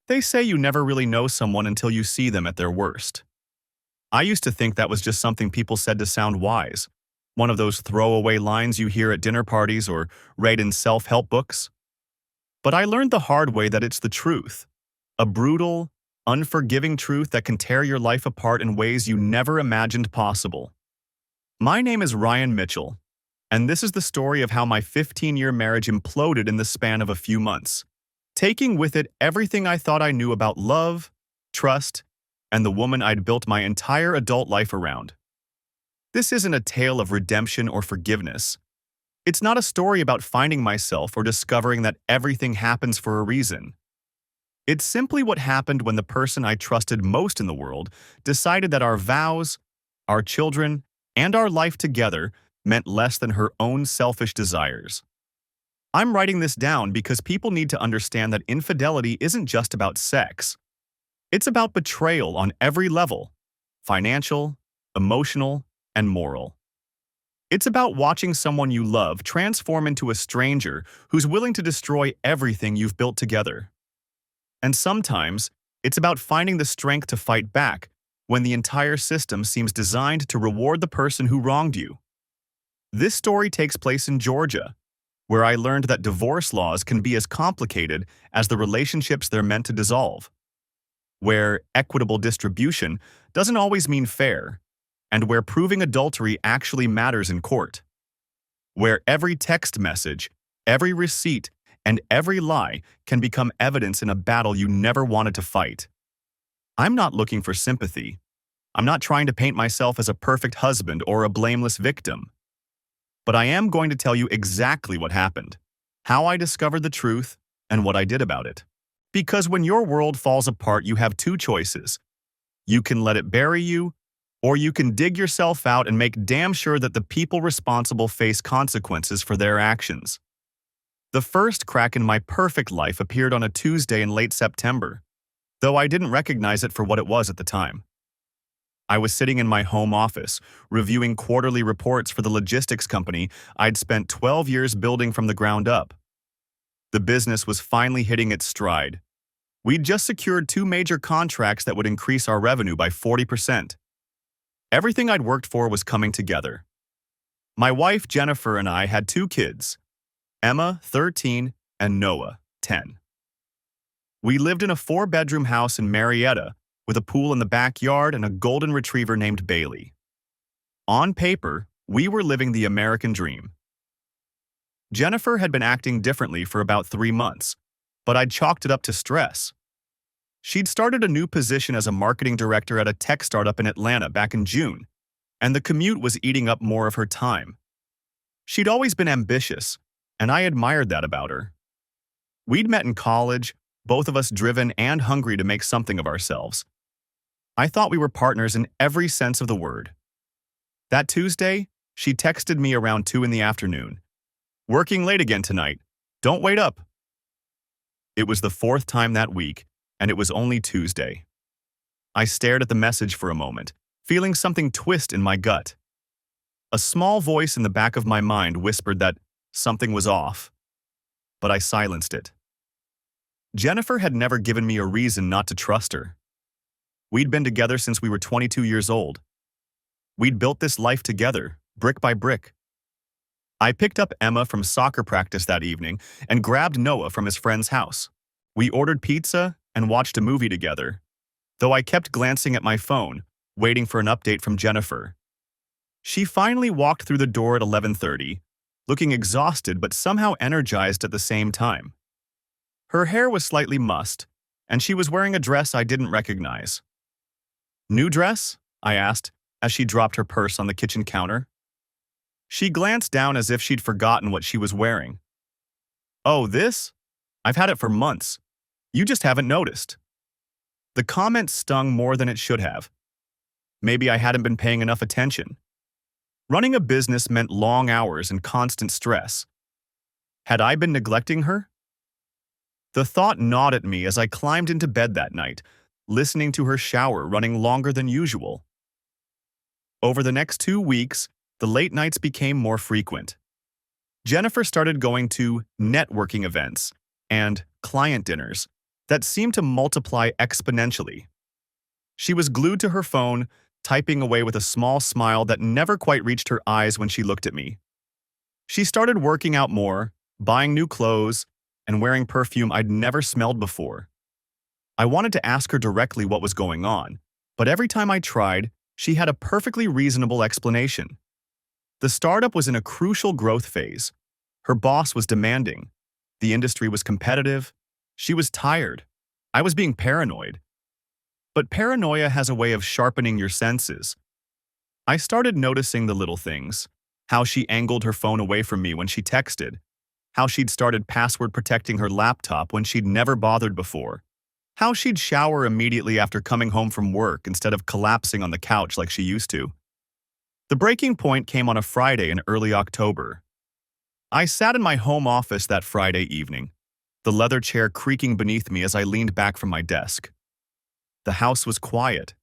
They say you never really know someone until you see them at their worst. I used to think that was just something people said to sound wise, one of those throwaway lines you hear at dinner parties or read in self-help books. But I learned the hard way that it's the truth, a brutal, unforgiving truth that can tear your life apart in ways you never imagined possible. My name is Ryan Mitchell, and this is the story of how my 15-year marriage imploded in the span of a few months, taking with it everything I thought I knew about love, trust, and the woman I'd built my entire adult life around. This isn't a tale of redemption or forgiveness. It's not a story about finding myself or discovering that everything happens for a reason. It's simply what happened when the person I trusted most in the world decided that our vows, our children, and our life together meant less than her own selfish desires. I'm writing this down because people need to understand that infidelity isn't just about sex. It's about betrayal on every level: financial, emotional, and moral. It's about watching someone you love transform into a stranger who's willing to destroy everything you've built together. And sometimes, it's about finding the strength to fight back when the entire system seems designed to reward the person who wronged you. This story takes place in Georgia, where I learned that divorce laws can be as complicated as the relationships they're meant to dissolve, where equitable distribution doesn't always mean fair, and where proving adultery actually matters in court, where every text message, every receipt, and every lie can become evidence in a battle you never wanted to fight. I'm not looking for sympathy. I'm not trying to paint myself as a perfect husband or a blameless victim. But I am going to tell you exactly what happened, how I discovered the truth, and what I did about it. Because when your world falls apart, you have two choices. You can let it bury you, or you can dig yourself out and make damn sure that the people responsible face consequences for their actions. The first crack in my perfect life appeared on a Tuesday in late September, though I didn't recognize it for what it was at the time. I was sitting in my home office, reviewing quarterly reports for the logistics company I'd spent 12 years building from the ground up. The business was finally hitting its stride. We'd just secured two major contracts that would increase our revenue by 40%. Everything I'd worked for was coming together. My wife, Jennifer, and I had two kids, Emma, 13, and Noah, 10. We lived in a 4-bedroom house in Marietta, with a pool in the backyard and a golden retriever named Bailey. On paper, we were living the American dream. Jennifer had been acting differently for about 3 months, but I'd chalked it up to stress. She'd started a new position as a marketing director at a tech startup in Atlanta back in June, and the commute was eating up more of her time. She'd always been ambitious, and I admired that about her. We'd met in college, both of us driven and hungry to make something of ourselves. I thought we were partners in every sense of the word. That Tuesday, she texted me around 2 in the afternoon. "Working late again tonight. Don't wait up." It was the 4th time that week, and it was only Tuesday. I stared at the message for a moment, feeling something twist in my gut. A small voice in the back of my mind whispered that something was off, but I silenced it. Jennifer had never given me a reason not to trust her. We'd been together since we were 22 years old. We'd built this life together, brick by brick. I picked up Emma from soccer practice that evening and grabbed Noah from his friend's house. We ordered pizza and watched a movie together, though I kept glancing at my phone, waiting for an update from Jennifer. She finally walked through the door at 11:30, looking exhausted but somehow energized at the same time. Her hair was slightly mussed, and she was wearing a dress I didn't recognize. "New dress?" I asked, as she dropped her purse on the kitchen counter. She glanced down as if she'd forgotten what she was wearing. "Oh, this? I've had it for months. You just haven't noticed." The comment stung more than it should have. Maybe I hadn't been paying enough attention. Running a business meant long hours and constant stress. Had I been neglecting her? The thought gnawed at me as I climbed into bed that night, listening to her shower running longer than usual. Over the next 2 weeks, the late nights became more frequent. Jennifer started going to networking events and client dinners, that seemed to multiply exponentially. She was glued to her phone, typing away with a small smile that never quite reached her eyes when she looked at me. She started working out more, buying new clothes, and wearing perfume I'd never smelled before. I wanted to ask her directly what was going on, but every time I tried, she had a perfectly reasonable explanation. The startup was in a crucial growth phase. Her boss was demanding. The industry was competitive. She was tired. I was being paranoid. But paranoia has a way of sharpening your senses. I started noticing the little things. How she angled her phone away from me when she texted. How she'd started password protecting her laptop when she'd never bothered before. How she'd shower immediately after coming home from work instead of collapsing on the couch like she used to. The breaking point came on a Friday in early October. I sat in my home office that Friday evening, the leather chair creaking beneath me as I leaned back from my desk. The house was quiet.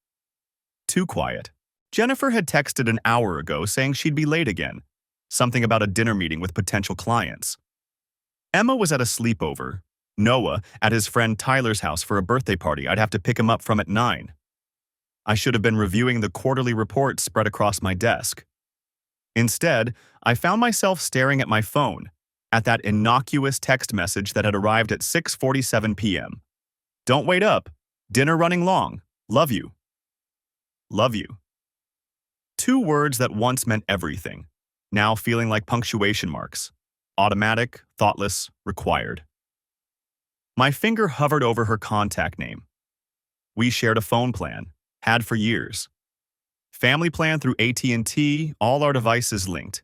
Too quiet. Jennifer had texted an hour ago saying she'd be late again, something about a dinner meeting with potential clients. Emma was at a sleepover. Noah at his friend Tyler's house for a birthday party I'd have to pick him up from at 9. I should have been reviewing the quarterly reports spread across my desk. Instead, I found myself staring at my phone, at that innocuous text message that had arrived at 6:47 p.m. Don't wait up. Dinner running long. Love you. Love you. 2 words that once meant everything, now feeling like punctuation marks. Automatic, thoughtless, required. My finger hovered over her contact name. We shared a phone plan, had for years. Family plan through AT&T, all our devices linked.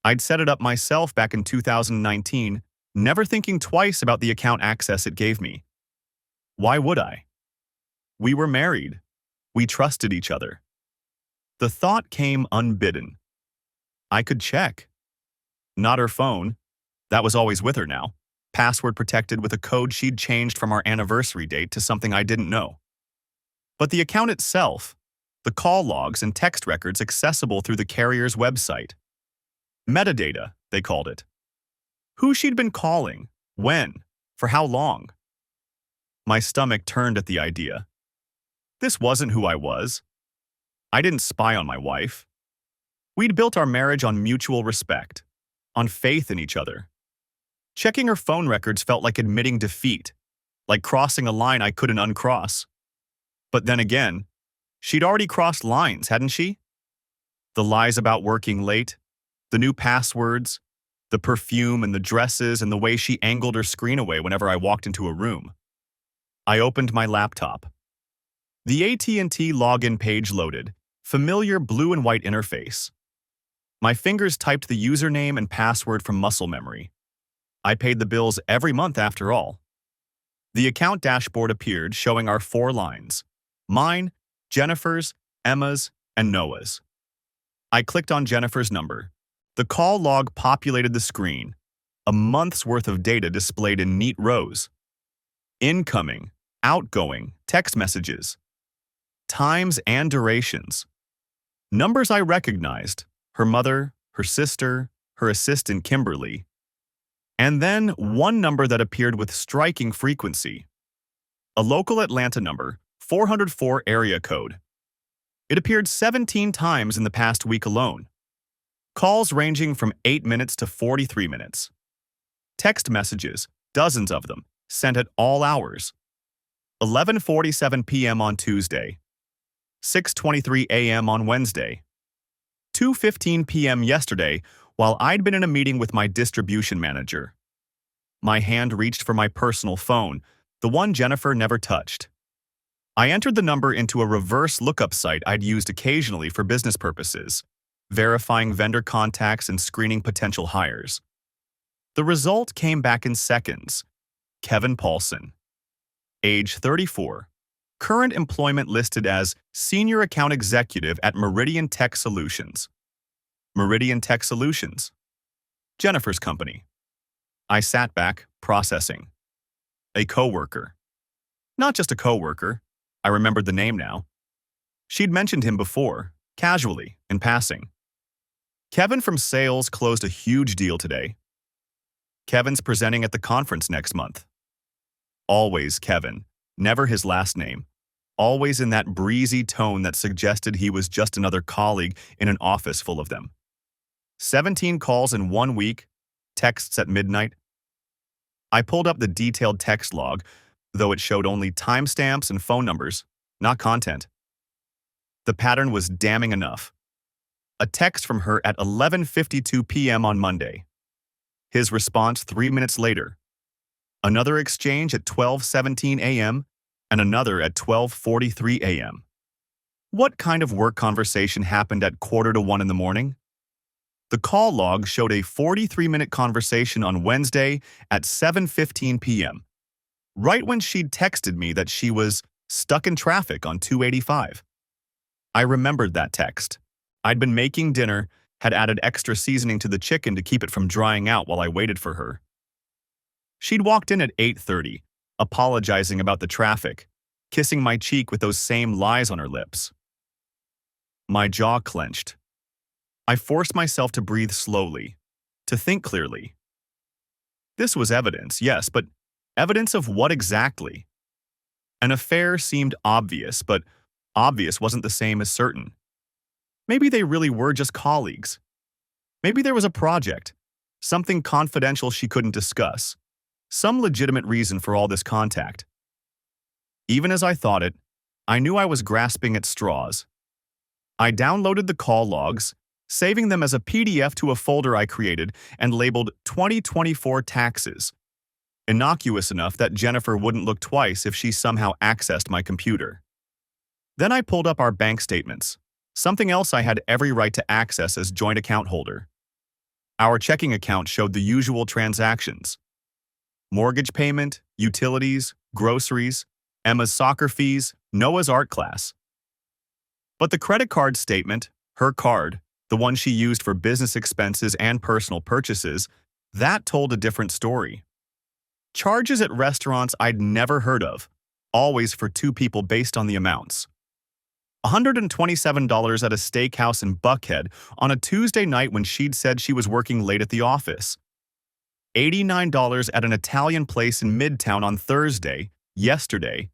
I'd set it up myself back in 2019, never thinking twice about the account access it gave me. Why would I? We were married. We trusted each other. The thought came unbidden. I could check. Not her phone. That was always with her now. Password protected with a code she'd changed from our anniversary date to something I didn't know. But the account itself, the call logs and text records accessible through the carrier's website. Metadata, they called it. Who she'd been calling, when, for how long. My stomach turned at the idea. This wasn't who I was. I didn't spy on my wife. We'd built our marriage on mutual respect, on faith in each other. Checking her phone records felt like admitting defeat, like crossing a line I couldn't uncross. But then again, she'd already crossed lines, hadn't she? The lies about working late, the new passwords, the perfume and the dresses and the way she angled her screen away whenever I walked into a room. I opened my laptop. The AT&T login page loaded, familiar blue and white interface. My fingers typed the username and password from muscle memory. I paid the bills every month after all. The account dashboard appeared showing our 4 lines. Mine, Jennifer's, Emma's, and Noah's. I clicked on Jennifer's number. The call log populated the screen, a month's worth of data displayed in neat rows. Incoming, outgoing, text messages. Times and durations. Numbers I recognized, her mother, her sister, her assistant Kimberly. And then one number that appeared with striking frequency. A local Atlanta number, 404 area code. It appeared 17 times in the past week alone. Calls ranging from 8 minutes to 43 minutes. Text messages, dozens of them, sent at all hours. 11:47 p.m. on Tuesday. 6:23 a.m. on Wednesday. 2:15 p.m. yesterday while I'd been in a meeting with my distribution manager. My hand reached for my personal phone, the one Jennifer never touched. I entered the number into a reverse lookup site I'd used occasionally for business purposes, verifying vendor contacts and screening potential hires. The result came back in seconds. Kevin Paulson. Age 34. Current employment listed as Senior Account Executive at Meridian Tech Solutions. Meridian Tech Solutions. Jennifer's company. I sat back, processing. A coworker. Not just a coworker. I remembered the name now. She'd mentioned him before, casually, in passing. Kevin from sales closed a huge deal today. Kevin's presenting at the conference next month. Always Kevin, never his last name. Always in that breezy tone that suggested he was just another colleague in an office full of them. 17 calls in 1 week, texts at midnight. I pulled up the detailed text log, though it showed only timestamps and phone numbers, not content. The pattern was damning enough. A text from her at 11:52 p.m. on Monday. His response 3 minutes later. Another exchange at 12:17 a.m. and another at 12:43 a.m. What kind of work conversation happened at 1:45 in the morning? The call log showed a 43-minute conversation on Wednesday at 7:15 p.m., right when she'd texted me that she was stuck in traffic on 285. I remembered that text. I'd been making dinner, had added extra seasoning to the chicken to keep it from drying out while I waited for her. She'd walked in at 8:30, apologizing about the traffic, kissing my cheek with those same lies on her lips. My jaw clenched. I forced myself to breathe slowly, to think clearly. This was evidence, yes, but evidence of what exactly? An affair seemed obvious, but obvious wasn't the same as certain. Maybe they really were just colleagues. Maybe there was a project, something confidential she couldn't discuss, some legitimate reason for all this contact. Even as I thought it, I knew I was grasping at straws. I downloaded the call logs, saving them as a PDF to a folder I created and labeled 2024 taxes, innocuous enough that Jennifer wouldn't look twice if she somehow accessed my computer. Then I pulled up our bank statements, something else I had every right to access as joint account holder. Our checking account showed the usual transactions: mortgage payment, utilities, groceries, Emma's soccer fees, Noah's art class. But the credit card statement, her card, the one she used for business expenses and personal purchases, that told a different story. Charges at restaurants I'd never heard of, always for two people based on the amounts. $127 at a steakhouse in Buckhead on a Tuesday night when she'd said she was working late at the office. $89 at an Italian place in Midtown on Thursday, yesterday,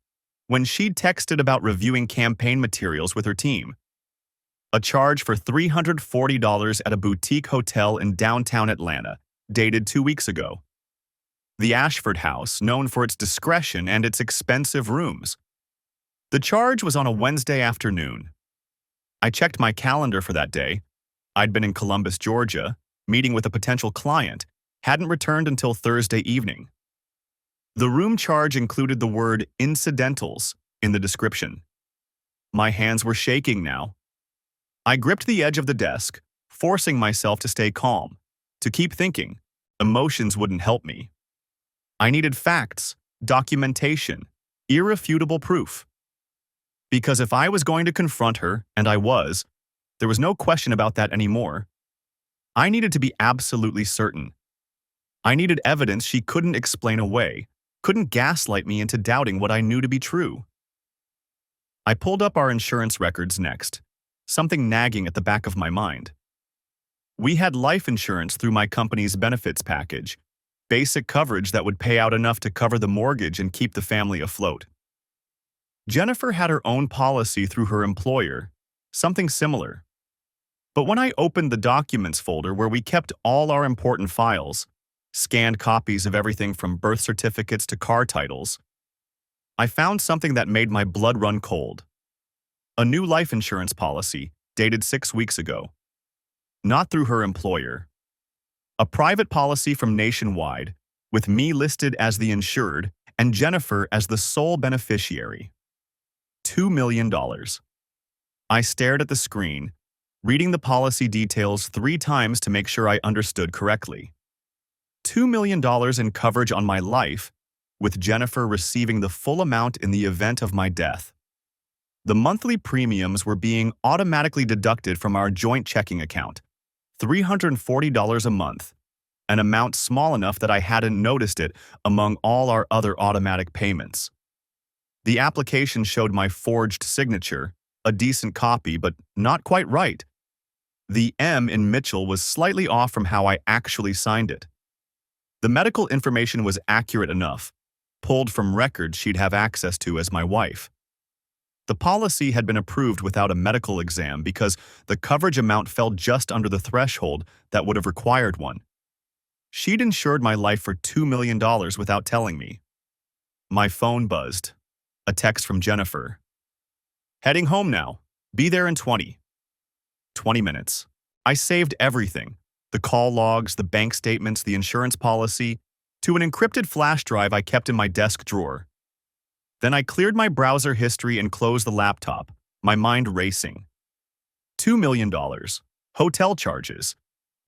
when she'd texted about reviewing campaign materials with her team. A charge for $340 at a boutique hotel in downtown Atlanta, dated 2 weeks ago. The Ashford House, known for its discretion and its expensive rooms. The charge was on a Wednesday afternoon. I checked my calendar for that day. I'd been in Columbus, Georgia, meeting with a potential client, hadn't returned until Thursday evening. The room charge included the word incidentals in the description. My hands were shaking now. I gripped the edge of the desk, forcing myself to stay calm, to keep thinking. Emotions wouldn't help me. I needed facts, documentation, irrefutable proof. Because if I was going to confront her, and I was, there was no question about that anymore. I needed to be absolutely certain. I needed evidence she couldn't explain away, couldn't gaslight me into doubting what I knew to be true. I pulled up our insurance records next, something nagging at the back of my mind. We had life insurance through my company's benefits package, basic coverage that would pay out enough to cover the mortgage and keep the family afloat. Jennifer had her own policy through her employer, something similar. But when I opened the documents folder where we kept all our important files, scanned copies of everything from birth certificates to car titles, I found something that made my blood run cold. A new life insurance policy, dated 6 weeks ago. Not through her employer. A private policy from Nationwide, with me listed as the insured and Jennifer as the sole beneficiary. $2 million. I stared at the screen, reading the policy details 3 times to make sure I understood correctly. $2 million in coverage on my life, with Jennifer receiving the full amount in the event of my death. The monthly premiums were being automatically deducted from our joint checking account, $340 a month, an amount small enough that I hadn't noticed it among all our other automatic payments. The application showed my forged signature, a decent copy, but not quite right. The M in Mitchell was slightly off from how I actually signed it. The medical information was accurate enough, pulled from records she'd have access to as my wife. The policy had been approved without a medical exam because the coverage amount fell just under the threshold that would have required one. She'd insured my life for $2 million without telling me. My phone buzzed. A text from Jennifer. Heading home now. Be there in 20 minutes. I saved everything. The call logs, the bank statements, the insurance policy, to an encrypted flash drive I kept in my desk drawer. Then I cleared my browser history and closed the laptop, my mind racing. $2 million. Hotel charges.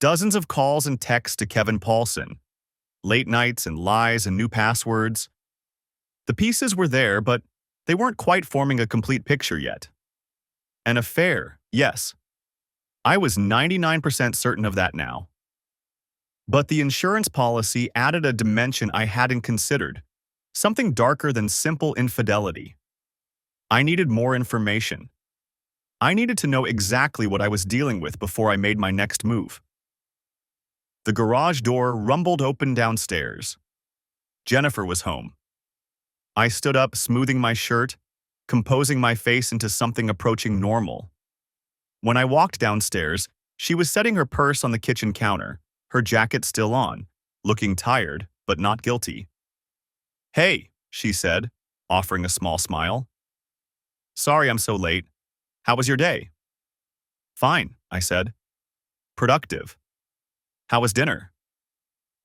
Dozens of calls and texts to Kevin Paulson. Late nights and lies and new passwords. The pieces were there, but they weren't quite forming a complete picture yet. An affair, yes. I was 99% certain of that now. But the insurance policy added a dimension I hadn't considered, something darker than simple infidelity. I needed more information. I needed to know exactly what I was dealing with before I made my next move. The garage door rumbled open downstairs. Jennifer was home. I stood up, smoothing my shirt, composing my face into something approaching normal. When I walked downstairs, she was setting her purse on the kitchen counter, her jacket still on, looking tired, but not guilty. "Hey," she said, offering a small smile. "Sorry I'm so late. How was your day?" "Fine," I said. "Productive." "How was dinner?"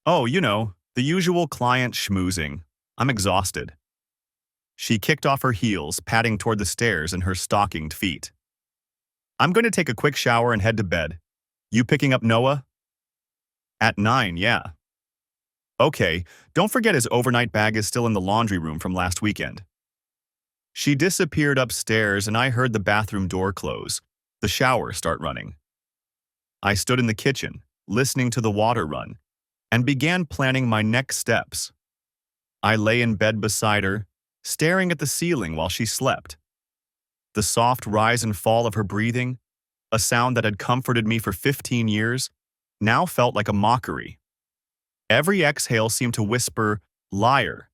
"Oh, the usual client schmoozing. I'm exhausted." She kicked off her heels, padding toward the stairs in her stockinged feet. "I'm going to take a quick shower and head to bed. You picking up Noah?" "At 9, yeah." "Okay, don't forget his overnight bag is still in the laundry room from last weekend." She disappeared upstairs and I heard the bathroom door close, the shower start running. I stood in the kitchen, listening to the water run, and began planning my next steps. I lay in bed beside her, staring at the ceiling while she slept. The soft rise and fall of her breathing, a sound that had comforted me for 15 years, now felt like a mockery. Every exhale seemed to whisper, "Liar."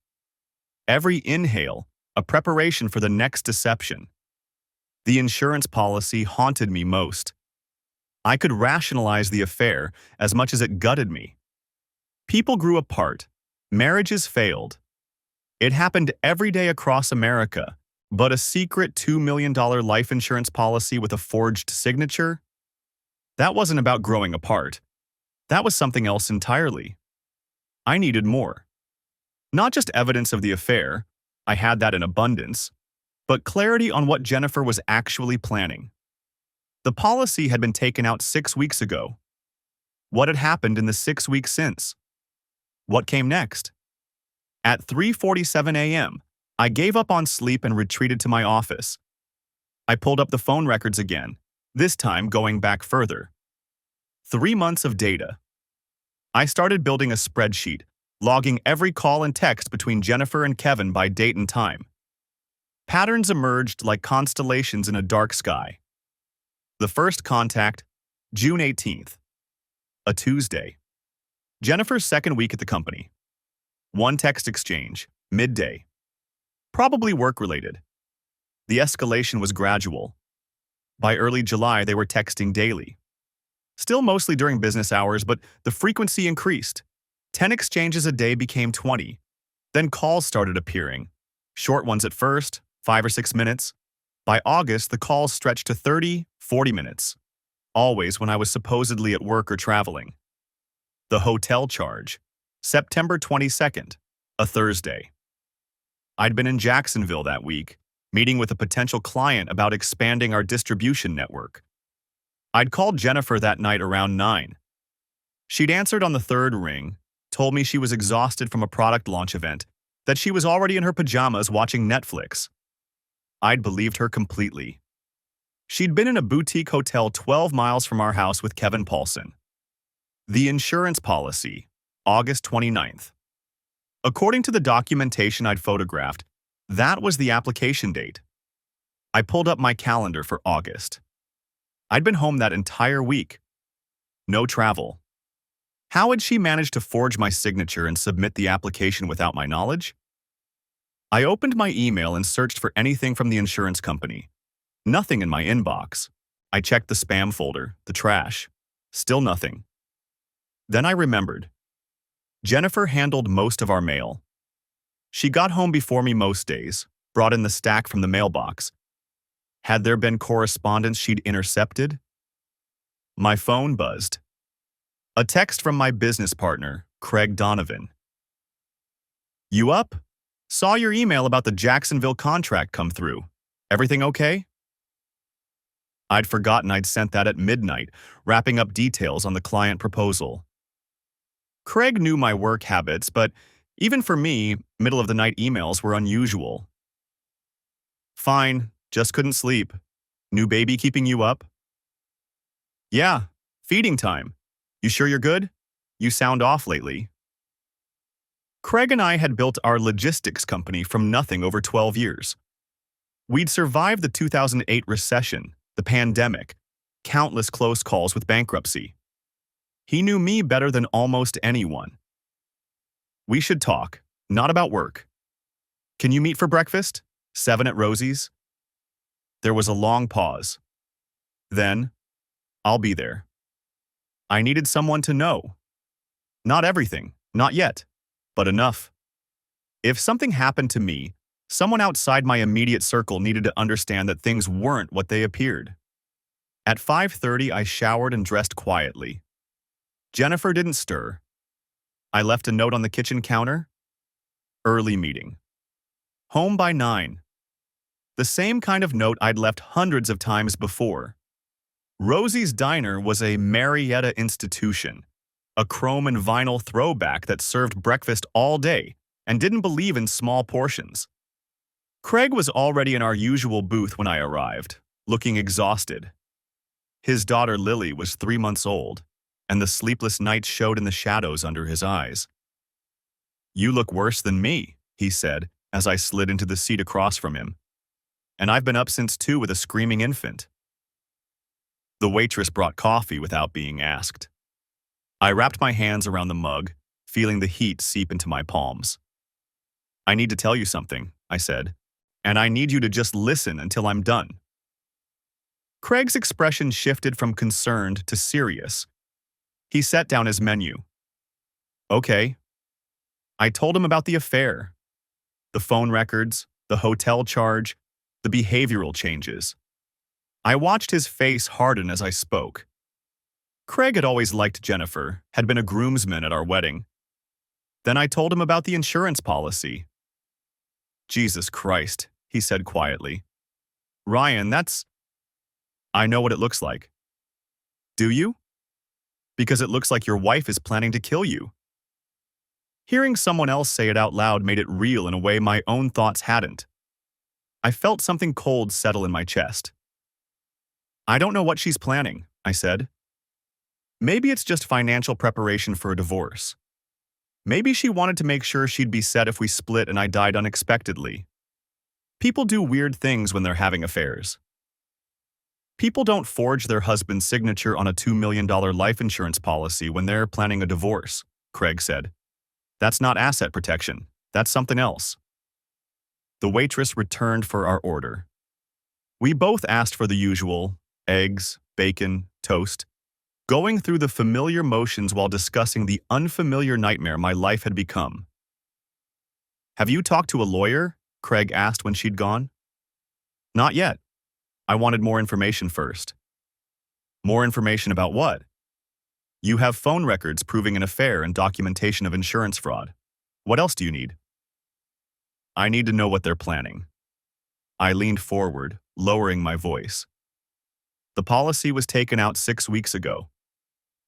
Every inhale, a preparation for the next deception. The insurance policy haunted me most. I could rationalize the affair as much as it gutted me. People grew apart. Marriages failed. It happened every day across America, but a secret $2 million life insurance policy with a forged signature? That wasn't about growing apart. That was something else entirely. I needed more. Not just evidence of the affair, I had that in abundance, but clarity on what Jennifer was actually planning. The policy had been taken out 6 weeks ago. What had happened in the 6 weeks since? What came next? At 3:47 a.m., I gave up on sleep and retreated to my office. I pulled up the phone records again, this time going back further. 3 months of data. I started building a spreadsheet, logging every call and text between Jennifer and Kevin by date and time. Patterns emerged like constellations in a dark sky. The first contact, June 18th. A Tuesday. Jennifer's second week at the company. One text exchange, midday. Probably work-related. The escalation was gradual. By early July, they were texting daily. Still mostly during business hours, but the frequency increased. 10 exchanges a day became 20. Then calls started appearing. Short ones at first, 5 or 6 minutes. By August, the calls stretched to 30, 40 minutes. Always when I was supposedly at work or traveling. The hotel charge. September 22nd, a Thursday. I'd been in Jacksonville that week, meeting with a potential client about expanding our distribution network. I'd called Jennifer that night around 9. She'd answered on the third ring, told me she was exhausted from a product launch event, that she was already in her pajamas watching Netflix. I'd believed her completely. She'd been in a boutique hotel 12 miles from our house with Kevin Paulson. The insurance policy, August 29th. According to the documentation I'd photographed, that was the application date. I pulled up my calendar for August. I'd been home that entire week. No travel. How had she managed to forge my signature and submit the application without my knowledge? I opened my email and searched for anything from the insurance company. Nothing in my inbox. I checked the spam folder, the trash. Still nothing. Then I remembered. Jennifer handled most of our mail. She got home before me most days, brought in the stack from the mailbox. Had there been correspondence she'd intercepted? My phone buzzed. A text from my business partner, Craig Donovan. "You up? Saw your email about the Jacksonville contract come through. Everything okay?" I'd forgotten I'd sent that at midnight, wrapping up details on the client proposal. Craig knew my work habits, but even for me, middle-of-the-night emails were unusual. "Fine, just couldn't sleep. New baby keeping you up?" "Yeah, feeding time. You sure you're good? You sound off lately." Craig and I had built our logistics company from nothing over 12 years. We'd survived the 2008 recession, the pandemic, countless close calls with bankruptcy. He knew me better than almost anyone. "We should talk, not about work. Can you meet for breakfast? 7 at Rosie's?" There was a long pause. Then, "I'll be there." I needed someone to know. Not everything, not yet, but enough. If something happened to me, someone outside my immediate circle needed to understand that things weren't what they appeared. At 5:30, I showered and dressed quietly. Jennifer didn't stir. I left a note on the kitchen counter. Early meeting. Home by 9. The same kind of note I'd left hundreds of times before. Rosie's Diner was a Marietta institution, a chrome and vinyl throwback that served breakfast all day and didn't believe in small portions. Craig was already in our usual booth when I arrived, looking exhausted. His daughter Lily was 3 months old, and the sleepless nights showed in the shadows under his eyes. "You look worse than me," he said as I slid into the seat across from him. "And I've been up since 2 with a screaming infant." The waitress brought coffee without being asked. I wrapped my hands around the mug, feeling the heat seep into my palms. "I need to tell you something," I said, "and I need you to just listen until I'm done." Craig's expression shifted from concerned to serious. He set down his menu. "Okay." I told him about the affair. The phone records, the hotel charge, the behavioral changes. I watched his face harden as I spoke. Craig had always liked Jennifer, had been a groomsman at our wedding. Then I told him about the insurance policy. "Jesus Christ," he said quietly. "Ryan, I know what it looks like." "Do you?" "Because it looks like your wife is planning to kill you." Hearing someone else say it out loud made it real in a way my own thoughts hadn't. I felt something cold settle in my chest. "I don't know what she's planning," I said. "Maybe it's just financial preparation for a divorce. Maybe she wanted to make sure she'd be set if we split and I died unexpectedly. People do weird things when they're having affairs. People don't forge their husband's signature on a $2 million life insurance policy when they're planning a divorce," Craig said. "That's not asset protection. That's something else." The waitress returned for our order. We both asked for the usual: eggs, bacon, toast, going through the familiar motions while discussing the unfamiliar nightmare my life had become. "Have you talked to a lawyer?" Craig asked when she'd gone. "Not yet. I wanted more information first." "More information about what?" "You have phone records proving an affair and documentation of insurance fraud. What else do you need?" "I need to know what they're planning." I leaned forward, lowering my voice. "The policy was taken out 6 weeks ago.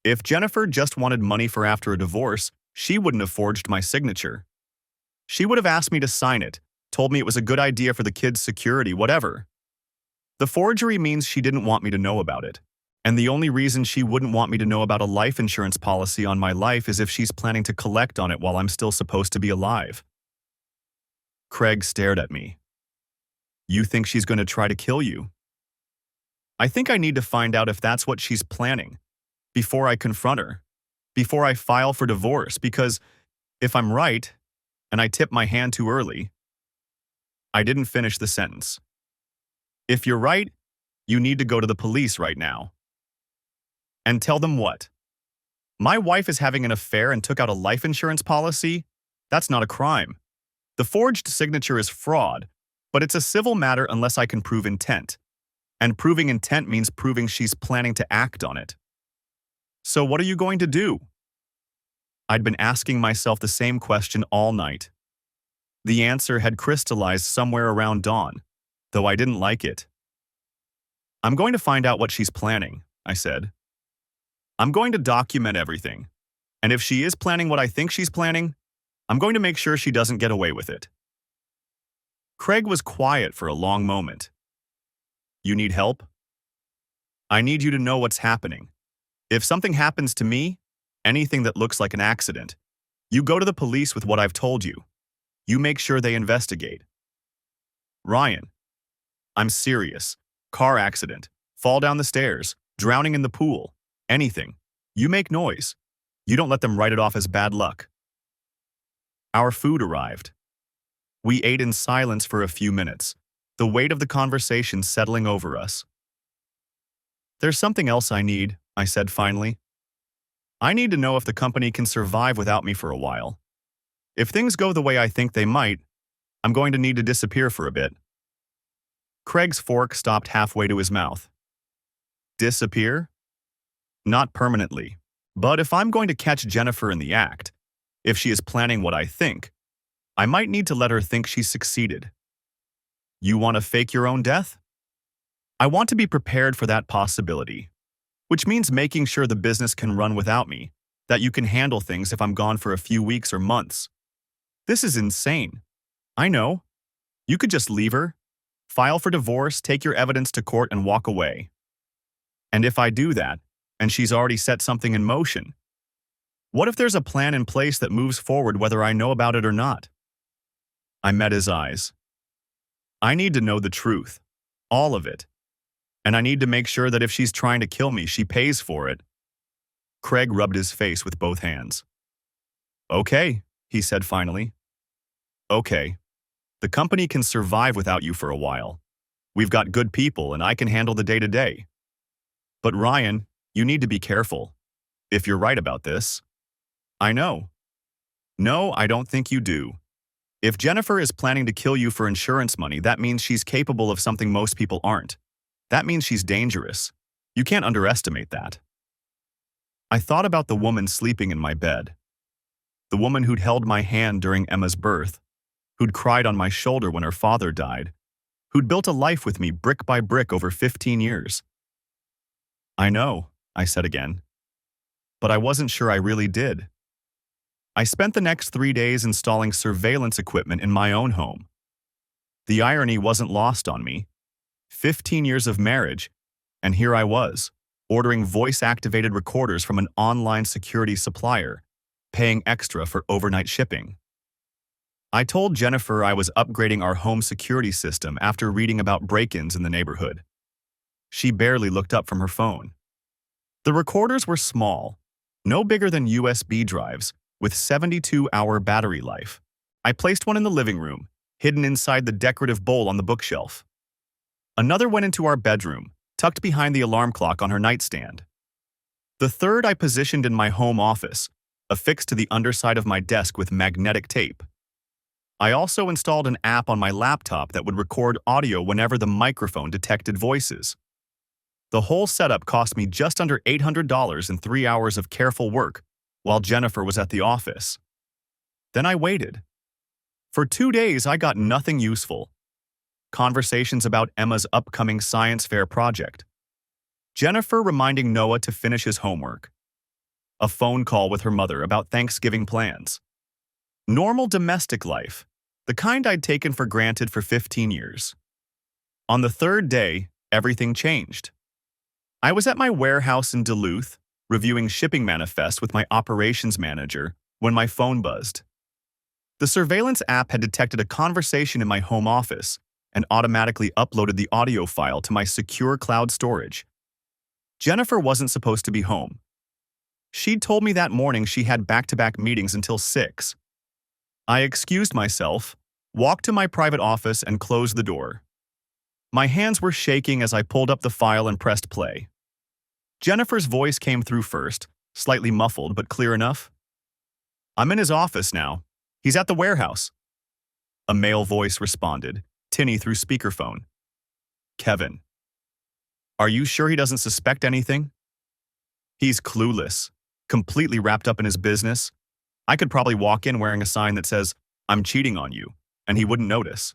If Jennifer just wanted money for after a divorce, she wouldn't have forged my signature. She would have asked me to sign it, told me it was a good idea for the kids' security, whatever. The forgery means she didn't want me to know about it. And the only reason she wouldn't want me to know about a life insurance policy on my life is if she's planning to collect on it while I'm still supposed to be alive." Craig stared at me. "You think she's going to try to kill you?" "I think I need to find out if that's what she's planning, before I confront her, before I file for divorce, because if I'm right, and I tip my hand too early, I didn't finish the sentence. If you're right, you need to go to the police right now. And tell them what? My wife is having an affair and took out a life insurance policy? That's not a crime. The forged signature is fraud, but it's a civil matter unless I can prove intent. And proving intent means proving she's planning to act on it. So what are you going to do? I'd been asking myself the same question all night. The answer had crystallized somewhere around dawn, though I didn't like it. I'm going to find out what she's planning, I said. I'm going to document everything. And if she is planning what I think she's planning, I'm going to make sure she doesn't get away with it. Craig was quiet for a long moment. You need help? I need you to know what's happening. If something happens to me, anything that looks like an accident, you go to the police with what I've told you. You make sure they investigate. Ryan, I'm serious. Car accident, fall down the stairs, drowning in the pool, anything. You make noise. You don't let them write it off as bad luck. Our food arrived. We ate in silence for a few minutes, the weight of the conversation settling over us. There's something else I need, I said finally. I need to know if the company can survive without me for a while. If things go the way I think they might, I'm going to need to disappear for a bit. Craig's fork stopped halfway to his mouth. Disappear? Not permanently. But if I'm going to catch Jennifer in the act, if she is planning what I think, I might need to let her think she's succeeded. You want to fake your own death? I want to be prepared for that possibility, which means making sure the business can run without me, that you can handle things if I'm gone for a few weeks or months. This is insane. I know. You could just leave her, file for divorce, take your evidence to court, and walk away. And if I do that, and she's already set something in motion, what if there's a plan in place that moves forward whether I know about it or not? I met his eyes. I need to know the truth, all of it. And I need to make sure that if she's trying to kill me, she pays for it. Craig rubbed his face with both hands. Okay, he said finally. Okay. The company can survive without you for a while. We've got good people and I can handle the day-to-day. But Ryan, you need to be careful. If you're right about this. I know. No, I don't think you do. If Jennifer is planning to kill you for insurance money, that means she's capable of something most people aren't. That means she's dangerous. You can't underestimate that. I thought about the woman sleeping in my bed. The woman who'd held my hand during Emma's birth, who'd cried on my shoulder when her father died, who'd built a life with me brick by brick over 15 years. I know, I said again. But I wasn't sure I really did. I spent the next 3 days installing surveillance equipment in my own home. The irony wasn't lost on me. 15 years of marriage, and here I was, ordering voice-activated recorders from an online security supplier, paying extra for overnight shipping. I told Jennifer I was upgrading our home security system after reading about break-ins in the neighborhood. She barely looked up from her phone. The recorders were small, no bigger than USB drives, with 72-hour battery life. I placed one in the living room, hidden inside the decorative bowl on the bookshelf. Another went into our bedroom, tucked behind the alarm clock on her nightstand. The third I positioned in my home office, affixed to the underside of my desk with magnetic tape. I also installed an app on my laptop that would record audio whenever the microphone detected voices. The whole setup cost me just under $800 in 3 hours of careful work while Jennifer was at the office. Then I waited. For 2 days, I got nothing useful. Conversations about Emma's upcoming science fair project. Jennifer reminding Noah to finish his homework. A phone call with her mother about Thanksgiving plans. Normal domestic life, the kind I'd taken for granted for 15 years. On the third day, everything changed. I was at my warehouse in Duluth, reviewing shipping manifests with my operations manager, when my phone buzzed. The surveillance app had detected a conversation in my home office and automatically uploaded the audio file to my secure cloud storage. Jennifer wasn't supposed to be home. She'd told me that morning she had back-to-back meetings until 6. I excused myself, walked to my private office and closed the door. My hands were shaking as I pulled up the file and pressed play. Jennifer's voice came through first, slightly muffled but clear enough. "I'm in his office now. He's at the warehouse." A male voice responded, tinny through speakerphone. "Kevin, are you sure he doesn't suspect anything?" "He's clueless, completely wrapped up in his business. I could probably walk in wearing a sign that says, 'I'm cheating on you,' and he wouldn't notice."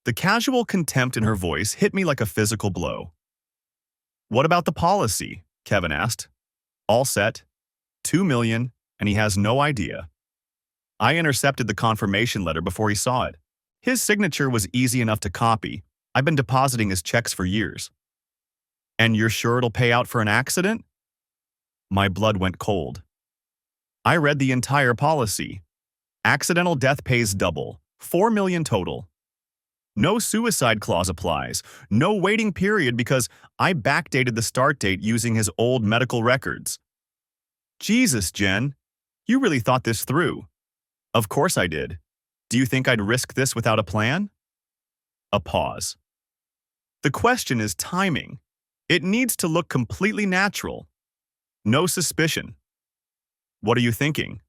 The casual contempt in her voice hit me like a physical blow. "What about the policy?" Kevin asked. "All set. 2 million, and he has no idea." I intercepted the confirmation letter before he saw it. His signature was easy enough to copy. I've been depositing his checks for years. "And you're sure it'll pay out for an accident?" My blood went cold. I read the entire policy. Accidental death pays double, 4 million total. No suicide clause applies, no waiting period because I backdated the start date using his old medical records. Jesus, Jen, you really thought this through. Of course I did. Do you think I'd risk this without a plan? A pause. The question is timing. It needs to look completely natural. No suspicion. What are you thinking?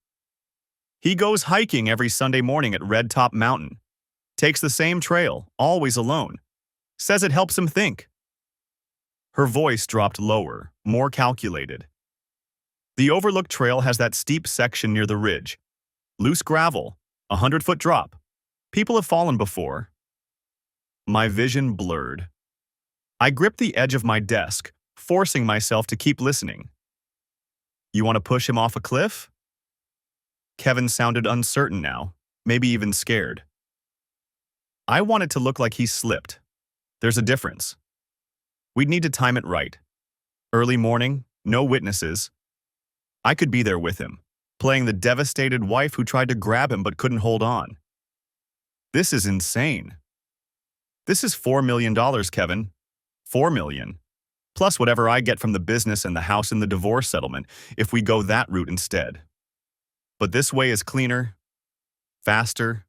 He goes hiking every Sunday morning at Red Top Mountain. Takes the same trail, always alone. Says it helps him think. Her voice dropped lower, more calculated. The overlook trail has that steep section near the ridge. Loose gravel, 100-foot drop. People have fallen before. My vision blurred. I gripped the edge of my desk, forcing myself to keep listening. "You want to push him off a cliff?" Kevin sounded uncertain now, maybe even scared. "I want it to look like he slipped. There's a difference. We'd need to time it right. Early morning, no witnesses. I could be there with him, playing the devastated wife who tried to grab him but couldn't hold on. This is insane. This is $4 million, Kevin. 4 million. Plus whatever I get from the business and the house in the divorce settlement if we go that route instead. But this way is cleaner, faster,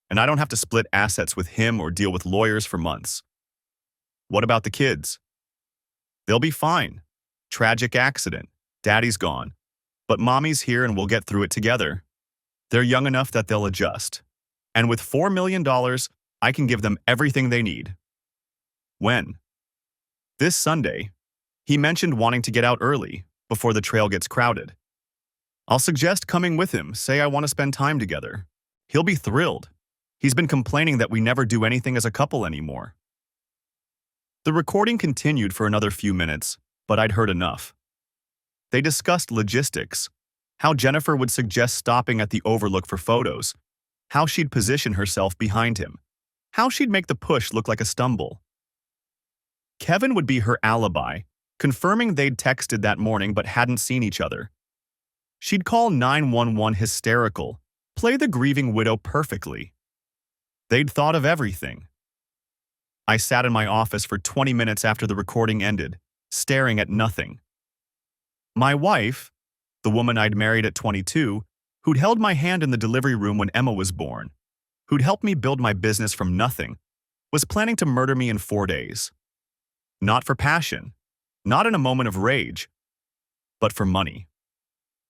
and I don't have to split assets with him or deal with lawyers for months. What about the kids? They'll be fine. Tragic accident. Daddy's gone. But mommy's here and we'll get through it together. They're young enough that they'll adjust. And with $4 million, I can give them everything they need." When? This Sunday. He mentioned wanting to get out early, before the trail gets crowded. I'll suggest coming with him, say I want to spend time together. He'll be thrilled. He's been complaining that we never do anything as a couple anymore. The recording continued for another few minutes, but I'd heard enough. They discussed logistics, how Jennifer would suggest stopping at the overlook for photos, how she'd position herself behind him, how she'd make the push look like a stumble. Kevin would be her alibi, confirming they'd texted that morning but hadn't seen each other. She'd call 911 hysterical, play the grieving widow perfectly. They'd thought of everything. I sat in my office for 20 minutes after the recording ended, staring at nothing. My wife, the woman I'd married at 22, who'd held my hand in the delivery room when Emma was born, who'd helped me build my business from nothing, was planning to murder me in 4 days. Not for passion, not in a moment of rage, but for money.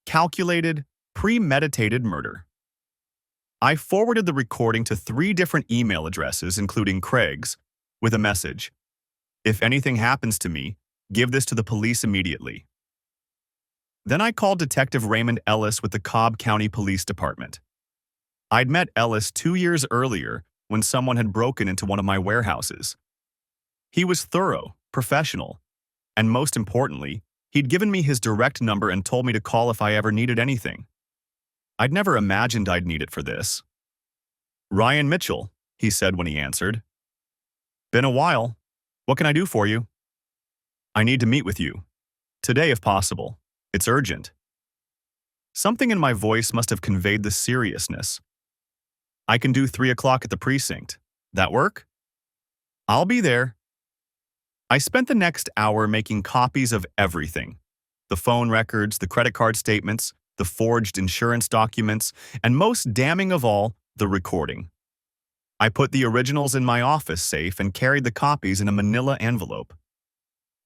Calculated, premeditated murder. I forwarded the recording to 3 different email addresses, including Craig's, with a message. "If anything happens to me, give this to the police immediately." Then I called Detective Raymond Ellis with the Cobb County Police Department. I'd met Ellis 2 years earlier when someone had broken into one of my warehouses. He was thorough, professional, and most importantly, he'd given me his direct number and told me to call if I ever needed anything. I'd never imagined I'd need it for this. "Ryan Mitchell," he said when he answered. "Been a while. What can I do for you?" "I need to meet with you. Today if possible. It's urgent." Something in my voice must have conveyed the seriousness. "I can do 3 o'clock at the precinct. That work?" "I'll be there." I spent the next hour making copies of everything. The phone records, the credit card statements, the forged insurance documents, and most damning of all, the recording. I put the originals in my office safe and carried the copies in a manila envelope.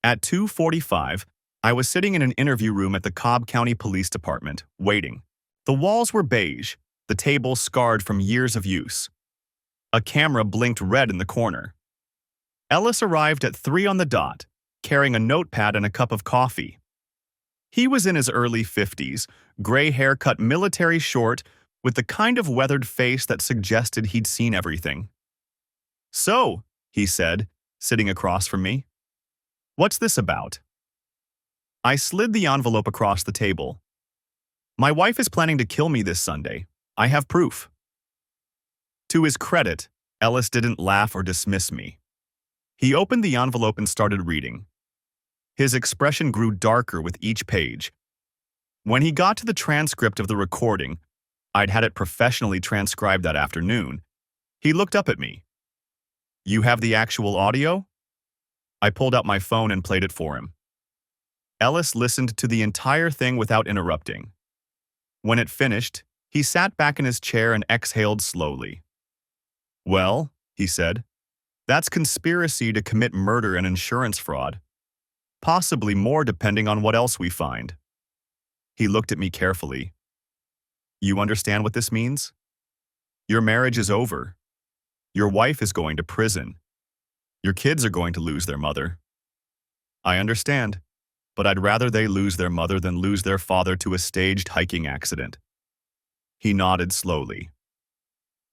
At 2:45, I was sitting in an interview room at the Cobb County Police Department, waiting. The walls were beige, the table scarred from years of use. A camera blinked red in the corner. Ellis arrived at 3 on the dot, carrying a notepad and a cup of coffee. He was in his early 50s, gray hair cut military short, with the kind of weathered face that suggested he'd seen everything. "So," he said, sitting across from me, "what's this about?" I slid the envelope across the table. "My wife is planning to kill me this Sunday. I have proof." To his credit, Ellis didn't laugh or dismiss me. He opened the envelope and started reading. His expression grew darker with each page. When he got to the transcript of the recording, I'd had it professionally transcribed that afternoon, he looked up at me. "You have the actual audio?" I pulled out my phone and played it for him. Ellis listened to the entire thing without interrupting. When it finished, he sat back in his chair and exhaled slowly. "Well," he said, "that's conspiracy to commit murder and insurance fraud. Possibly more depending on what else we find." He looked at me carefully. "You understand what this means? Your marriage is over. Your wife is going to prison. Your kids are going to lose their mother." "I understand, but I'd rather they lose their mother than lose their father to a staged hiking accident." He nodded slowly.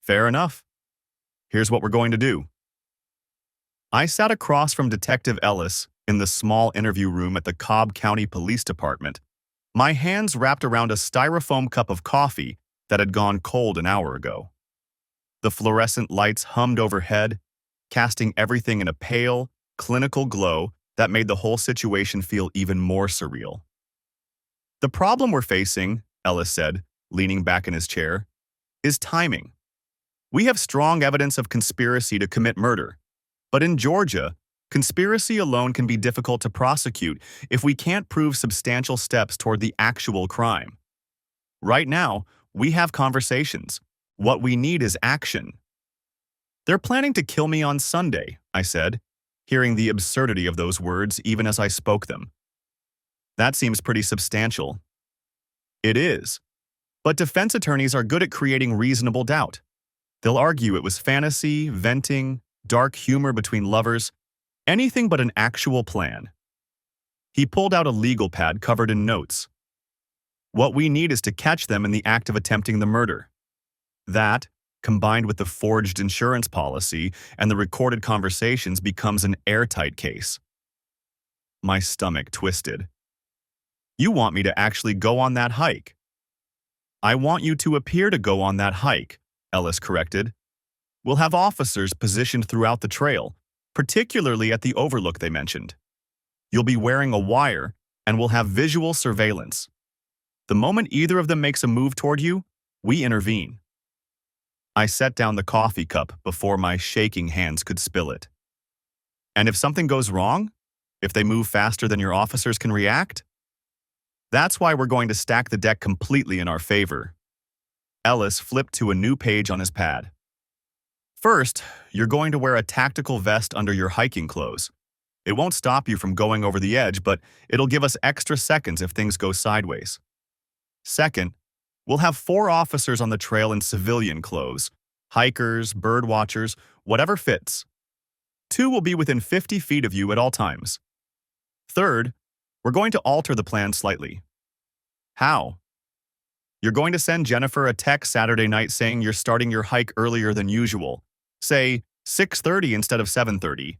"Fair enough. Here's what we're going to do." I sat across from Detective Ellis in the small interview room at the Cobb County Police Department, my hands wrapped around a styrofoam cup of coffee that had gone cold an hour ago. The fluorescent lights hummed overhead, casting everything in a pale, clinical glow that made the whole situation feel even more surreal. "The problem we're facing," Ellis said, leaning back in his chair, "is timing. We have strong evidence of conspiracy to commit murder, but in Georgia, conspiracy alone can be difficult to prosecute if we can't prove substantial steps toward the actual crime. Right now, we have conversations. What we need is action." "They're planning to kill me on Sunday," I said, hearing the absurdity of those words even as I spoke them. "That seems pretty substantial." "It is. But defense attorneys are good at creating reasonable doubt. They'll argue it was fantasy, venting, dark humor between lovers, anything but an actual plan." He pulled out a legal pad covered in notes. "What we need is to catch them in the act of attempting the murder. That, combined with the forged insurance policy and the recorded conversations, becomes an airtight case." My stomach twisted. "You want me to actually go on that hike?" "I want you to appear to go on that hike," Ellis corrected. "We'll have officers positioned throughout the trail, particularly at the overlook they mentioned. You'll be wearing a wire, and we'll have visual surveillance. The moment either of them makes a move toward you, we intervene." I set down the coffee cup before my shaking hands could spill it. "And if something goes wrong? If they move faster than your officers can react?" "That's why we're going to stack the deck completely in our favor." Ellis flipped to a new page on his pad. "First, you're going to wear a tactical vest under your hiking clothes. It won't stop you from going over the edge, but it'll give us extra seconds if things go sideways. Second, we'll have 4 officers on the trail in civilian clothes, hikers, bird watchers, whatever fits. 2 will be within 50 feet of you at all times. Third, we're going to alter the plan slightly." "How?" "You're going to send Jennifer a text Saturday night saying you're starting your hike earlier than usual. Say 6:30 instead of 7:30.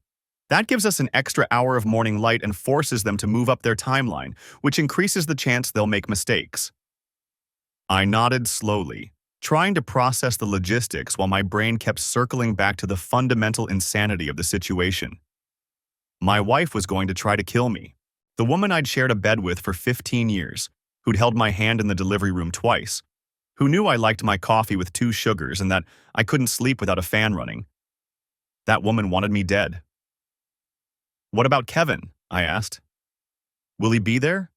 That gives us an extra hour of morning light and forces them to move up their timeline, which increases the chance they'll make mistakes." I nodded slowly, trying to process the logistics while my brain kept circling back to the fundamental insanity of the situation. My wife was going to try to kill me. The woman I'd shared a bed with for 15 years, who'd held my hand in the delivery room twice, who knew I liked my coffee with 2 sugars and that I couldn't sleep without a fan running. That woman wanted me dead. "What about Kevin?" I asked. "Will he be there?"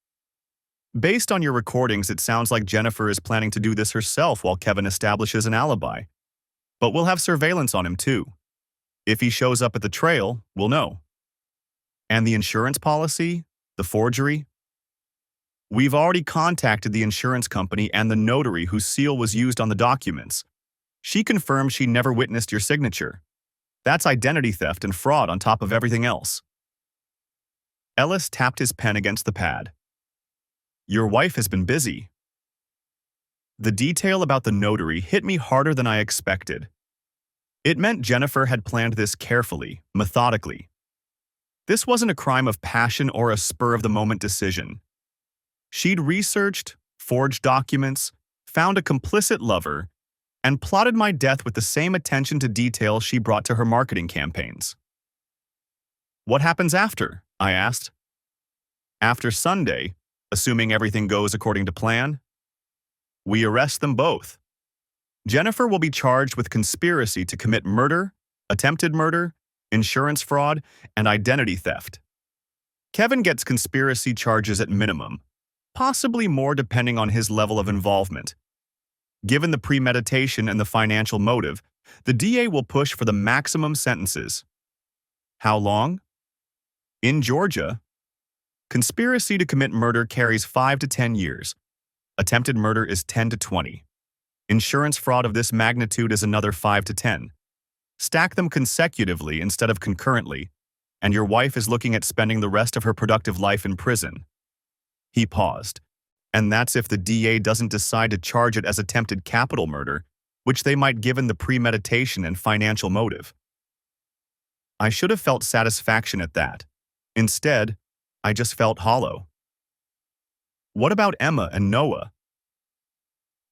"Based on your recordings, it sounds like Jennifer is planning to do this herself while Kevin establishes an alibi. But we'll have surveillance on him too. If he shows up at the trail, we'll know. And the insurance policy? The forgery? We've already contacted the insurance company and the notary whose seal was used on the documents. She confirmed she never witnessed your signature. That's identity theft and fraud on top of everything else. Ellis tapped his pen against the pad. Your wife has been busy. The detail about the notary hit me harder than I expected. It meant Jennifer had planned this carefully, methodically. This wasn't a crime of passion or a spur-of-the-moment decision. She'd researched, forged documents, found a complicit lover, and plotted my death with the same attention to detail she brought to her marketing campaigns. What happens after? I asked. After Sunday, assuming everything goes according to plan, we arrest them both. Jennifer will be charged with conspiracy to commit murder, attempted murder, insurance fraud, and identity theft. Kevin gets conspiracy charges at minimum, possibly more depending on his level of involvement. Given the premeditation and the financial motive, the DA will push for the maximum sentences. How long? In Georgia, conspiracy to commit murder carries 5 to 10 years. Attempted murder is 10 to 20. Insurance fraud of this magnitude is another 5 to 10. Stack them consecutively instead of concurrently, and your wife is looking at spending the rest of her productive life in prison. He paused. And that's if the DA doesn't decide to charge it as attempted capital murder, which they might given the premeditation and financial motive. I should have felt satisfaction at that. Instead, I just felt hollow. What about Emma and Noah?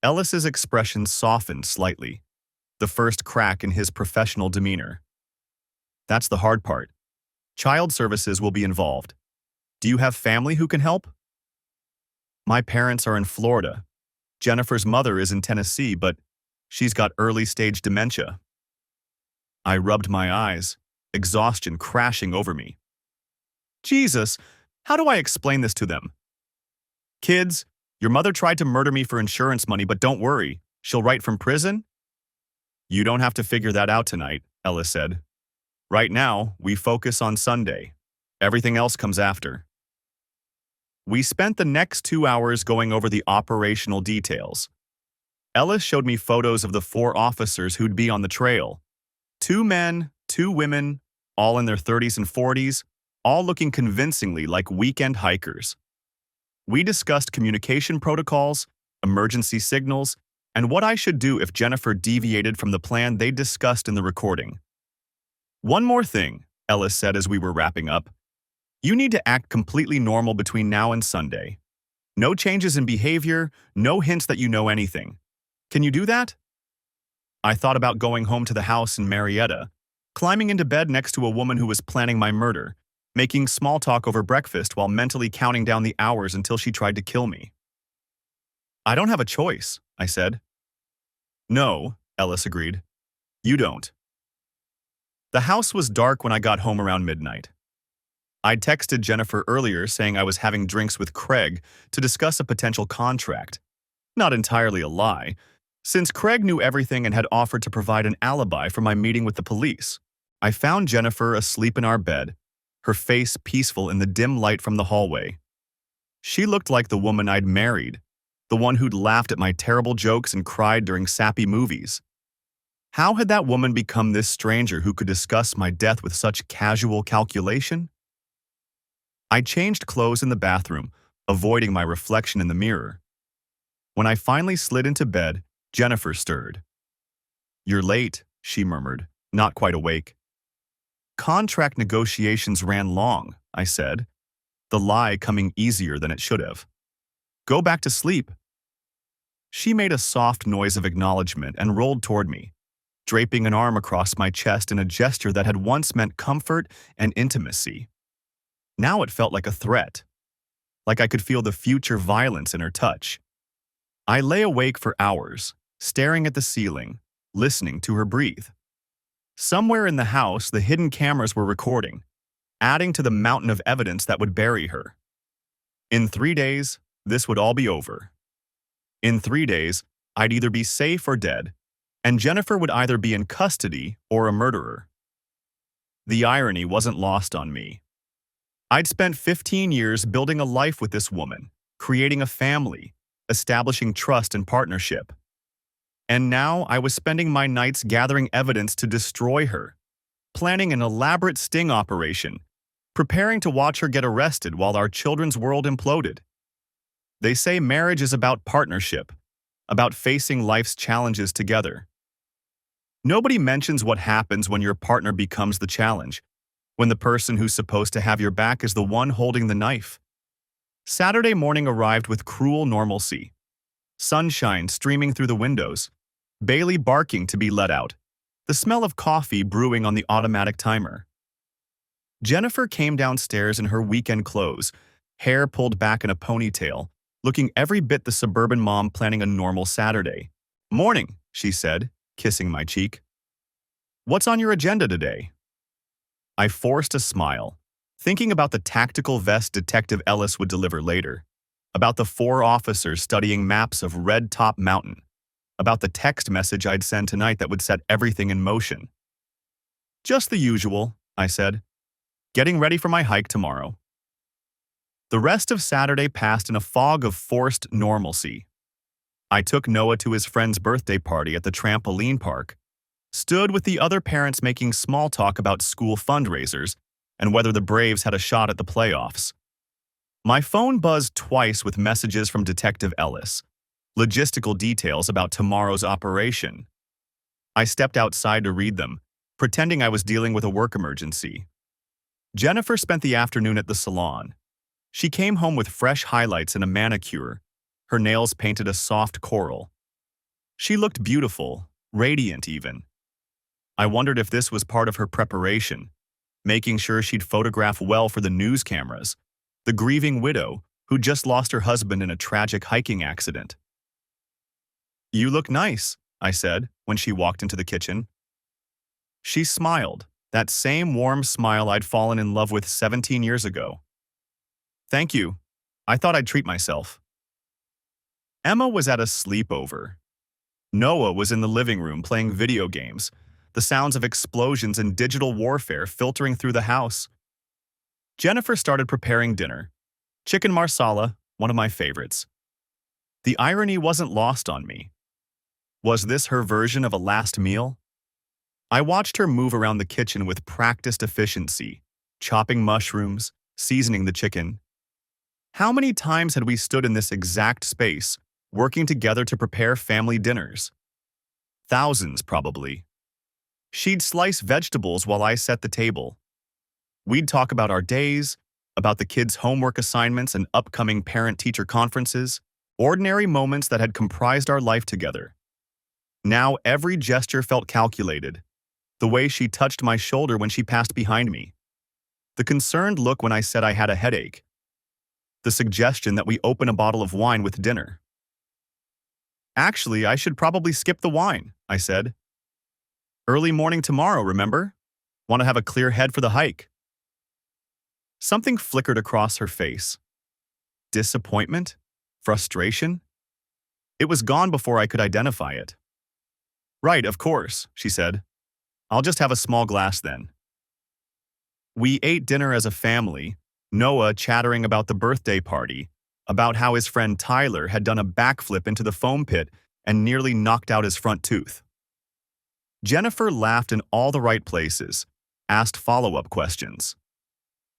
Ellis's expression softened slightly, the first crack in his professional demeanor. That's the hard part. Child services will be involved. Do you have family who can help? My parents are in Florida. Jennifer's mother is in Tennessee, but she's got early-stage dementia. I rubbed my eyes, exhaustion crashing over me. Jesus, how do I explain this to them? Kids, your mother tried to murder me for insurance money, but don't worry, she'll write from prison? You don't have to figure that out tonight, Ellis said. Right now, we focus on Sunday. Everything else comes after. We spent the next 2 hours going over the operational details. Ellis showed me photos of the 4 officers who'd be on the trail. 2 men, 2 women, all in their 30s and 40s, all looking convincingly like weekend hikers. We discussed communication protocols, emergency signals, and what I should do if Jennifer deviated from the plan they discussed in the recording. One more thing, Ellis said as we were wrapping up. You need to act completely normal between now and Sunday. No changes in behavior, no hints that you know anything. Can you do that? I thought about going home to the house in Marietta, climbing into bed next to a woman who was planning my murder, making small talk over breakfast while mentally counting down the hours until she tried to kill me. I don't have a choice, I said. No, Ellis agreed. You don't. The house was dark when I got home around midnight. I'd texted Jennifer earlier saying I was having drinks with Craig to discuss a potential contract. Not entirely a lie, since Craig knew everything and had offered to provide an alibi for my meeting with the police. I found Jennifer asleep in our bed, her face peaceful in the dim light from the hallway. She looked like the woman I'd married, the one who'd laughed at my terrible jokes and cried during sappy movies. How had that woman become this stranger who could discuss my death with such casual calculation? I changed clothes in the bathroom, avoiding my reflection in the mirror. When I finally slid into bed, Jennifer stirred. You're late, she murmured, not quite awake. Contract negotiations ran long, I said, the lie coming easier than it should have. Go back to sleep. She made a soft noise of acknowledgement and rolled toward me, draping an arm across my chest in a gesture that had once meant comfort and intimacy. Now it felt like a threat, like I could feel the future violence in her touch. I lay awake for hours, staring at the ceiling, listening to her breathe. Somewhere in the house, the hidden cameras were recording, adding to the mountain of evidence that would bury her. In 3 days, this would all be over. In 3 days, I'd either be safe or dead, and Jennifer would either be in custody or a murderer. The irony wasn't lost on me. I'd spent 15 years building a life with this woman, creating a family, establishing trust and partnership. And now I was spending my nights gathering evidence to destroy her, planning an elaborate sting operation, preparing to watch her get arrested while our children's world imploded. They say marriage is about partnership, about facing life's challenges together. Nobody mentions what happens when your partner becomes the challenge, when the person who's supposed to have your back is the one holding the knife. Saturday morning arrived with cruel normalcy. Sunshine streaming through the windows, Bailey barking to be let out, the smell of coffee brewing on the automatic timer. Jennifer came downstairs in her weekend clothes, hair pulled back in a ponytail, looking every bit the suburban mom planning a normal Saturday. "Morning," she said, kissing my cheek. "What's on your agenda today?" I forced a smile, thinking about the tactical vest Detective Ellis would deliver later, about the 4 officers studying maps of Red Top Mountain, about the text message I'd send tonight that would set everything in motion. "Just the usual," I said, "getting ready for my hike tomorrow." The rest of Saturday passed in a fog of forced normalcy. I took Noah to his friend's birthday party at the trampoline park, stood with the other parents making small talk about school fundraisers and whether the Braves had a shot at the playoffs. My phone buzzed twice with messages from Detective Ellis, logistical details about tomorrow's operation. I stepped outside to read them, pretending I was dealing with a work emergency. Jennifer spent the afternoon at the salon. She came home with fresh highlights and a manicure, her nails painted a soft coral. She looked beautiful, radiant even. I wondered if this was part of her preparation, making sure she'd photograph well for the news cameras, the grieving widow who just lost her husband in a tragic hiking accident. "You look nice," I said when she walked into the kitchen. She smiled, that same warm smile I'd fallen in love with 17 years ago. "Thank you. I thought I'd treat myself." Emma was at a sleepover. Noah was in the living room playing video games, the sounds of explosions and digital warfare filtering through the house. Jennifer started preparing dinner. Chicken marsala, one of my favorites. The irony wasn't lost on me. Was this her version of a last meal? I watched her move around the kitchen with practiced efficiency, chopping mushrooms, seasoning the chicken. How many times had we stood in this exact space, working together to prepare family dinners? Thousands, probably. She'd slice vegetables while I set the table. We'd talk about our days, about the kids' homework assignments and upcoming parent-teacher conferences, ordinary moments that had comprised our life together. Now every gesture felt calculated. The way she touched my shoulder when she passed behind me. The concerned look when I said I had a headache. The suggestion that we open a bottle of wine with dinner. "Actually, I should probably skip the wine," I said. "Early morning tomorrow, remember? Want to have a clear head for the hike." Something flickered across her face. Disappointment? Frustration? It was gone before I could identify it. "Right, of course," she said. "I'll just have a small glass then." We ate dinner as a family, Noah chattering about the birthday party, about how his friend Tyler had done a backflip into the foam pit and nearly knocked out his front tooth. Jennifer laughed in all the right places, asked follow-up questions.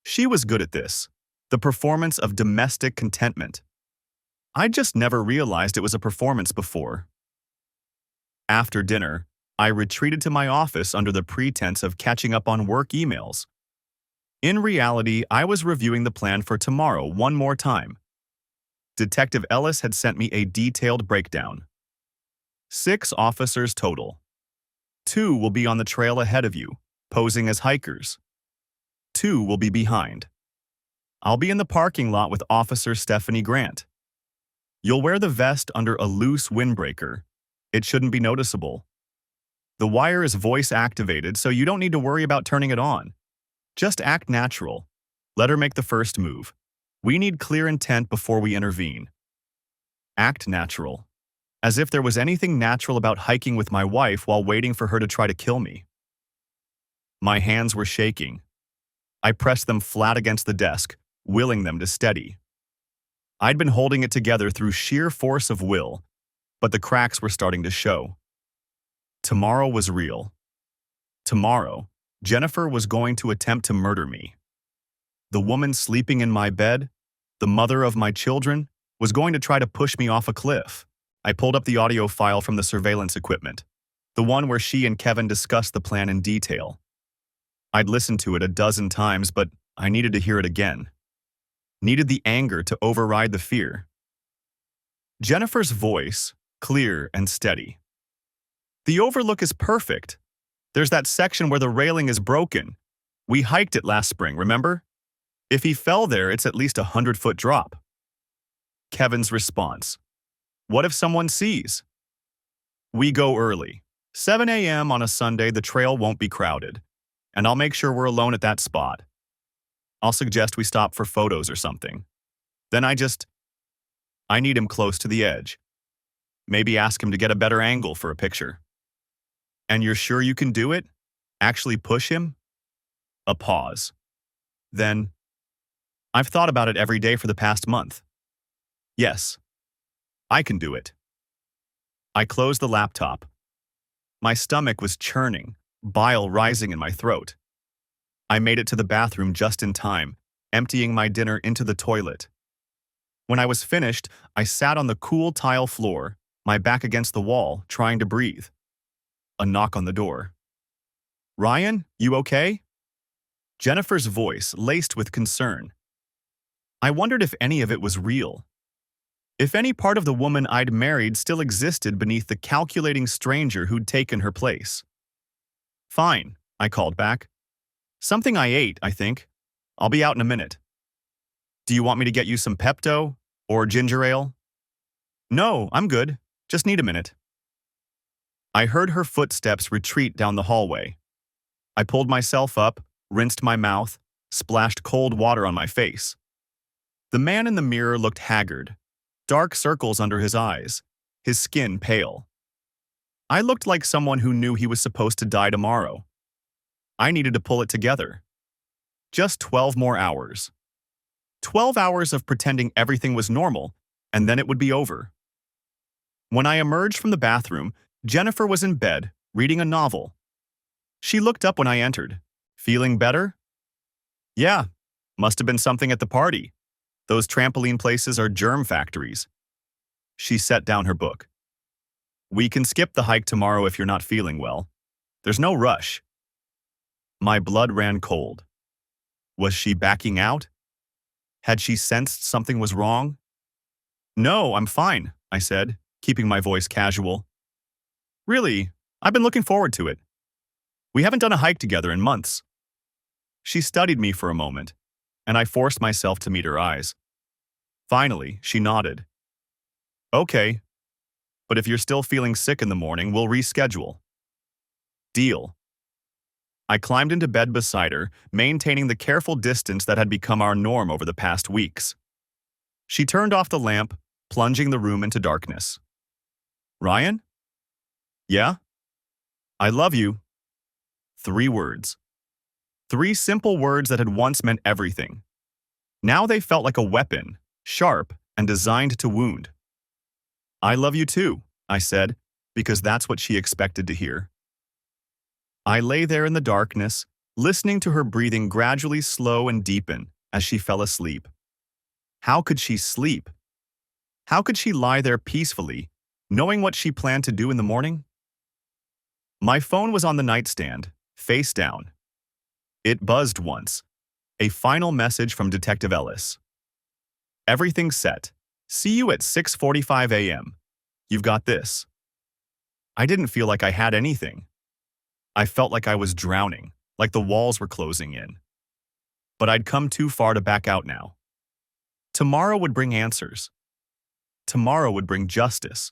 She was good at this, the performance of domestic contentment. I'd just never realized it was a performance before. After dinner, I retreated to my office under the pretense of catching up on work emails. In reality, I was reviewing the plan for tomorrow one more time. Detective Ellis had sent me a detailed breakdown. 6 officers total. 2 will be on the trail ahead of you, posing as hikers. 2 will be behind. I'll be in the parking lot with Officer Stephanie Grant. You'll wear the vest under a loose windbreaker. It shouldn't be noticeable. The wire is voice-activated, so you don't need to worry about turning it on. Just act natural. Let her make the first move. We need clear intent before we intervene. Act natural. as if there was anything natural about hiking with my wife while waiting for her to try to kill me. My hands were shaking. I pressed them flat against the desk, willing them to steady. I'd been holding it together through sheer force of will, but the cracks were starting to show. Tomorrow was real. Tomorrow, Jennifer was going to attempt to murder me. The woman sleeping in my bed, the mother of my children, was going to try to push me off a cliff. I pulled up the audio file from the surveillance equipment, the one where she and Kevin discussed the plan in detail. I'd listened to it a dozen times, but I needed to hear it again. Needed the anger to override the fear. Jennifer's voice, clear and steady. The overlook is perfect. There's that section where the railing is broken. We hiked it last spring, remember? If he fell there, it's at least a 100-foot drop. Kevin's response. What if someone sees? We go early. 7 a.m. on a Sunday, the trail won't be crowded. And I'll make sure we're alone at that spot. I'll suggest we stop for photos or something. Then I need him close to the edge. Maybe ask him to get a better angle for a picture. And you're sure you can do it? Actually push him? A pause. Then, I've thought about it every day for the past month. Yes, I can do it. I closed the laptop. My stomach was churning, bile rising in my throat. I made it to the bathroom just in time, emptying my dinner into the toilet. When I was finished, I sat on the cool tile floor, my back against the wall, trying to breathe. A knock on the door. Ryan, you okay? Jennifer's voice laced with concern. I wondered if any of it was real. If any part of the woman I'd married still existed beneath the calculating stranger who'd taken her place. Fine, I called back. Something I ate, I think. I'll be out in a minute. Do you want me to get you some Pepto or ginger ale? No, I'm good. Just need a minute. I heard her footsteps retreat down the hallway. I pulled myself up, rinsed my mouth, splashed cold water on my face. The man in the mirror looked haggard, dark circles under his eyes, his skin pale. I looked like someone who knew he was supposed to die tomorrow. I needed to pull it together. Just 12 more hours. 12 hours of pretending everything was normal, and then it would be over. When I emerged from the bathroom, Jennifer was in bed, reading a novel. She looked up when I entered. Feeling better? Yeah, must have been something at the party. Those trampoline places are germ factories. She set down her book. We can skip the hike tomorrow if you're not feeling well. There's no rush. My blood ran cold. Was she backing out? Had she sensed something was wrong? No, I'm fine, I said, keeping my voice casual. Really, I've been looking forward to it. We haven't done a hike together in months. She studied me for a moment, and I forced myself to meet her eyes. Finally, she nodded. Okay, but if you're still feeling sick in the morning, we'll reschedule. Deal. I climbed into bed beside her, maintaining the careful distance that had become our norm over the past weeks. She turned off the lamp, plunging the room into darkness. Ryan? Yeah? I love you. 3 words. 3 simple words that had once meant everything. Now they felt like a weapon, sharp and designed to wound. I love you too, I said, because that's what she expected to hear. I lay there in the darkness, listening to her breathing gradually slow and deepen as she fell asleep. How could she sleep? How could she lie there peacefully, knowing what she planned to do in the morning? My phone was on the nightstand, face down. It buzzed once. A final message from Detective Ellis. Everything's set. See you at 6:45 a.m. You've got this. I didn't feel like I had anything. I felt like I was drowning, like the walls were closing in. But I'd come too far to back out now. Tomorrow would bring answers. Tomorrow would bring justice.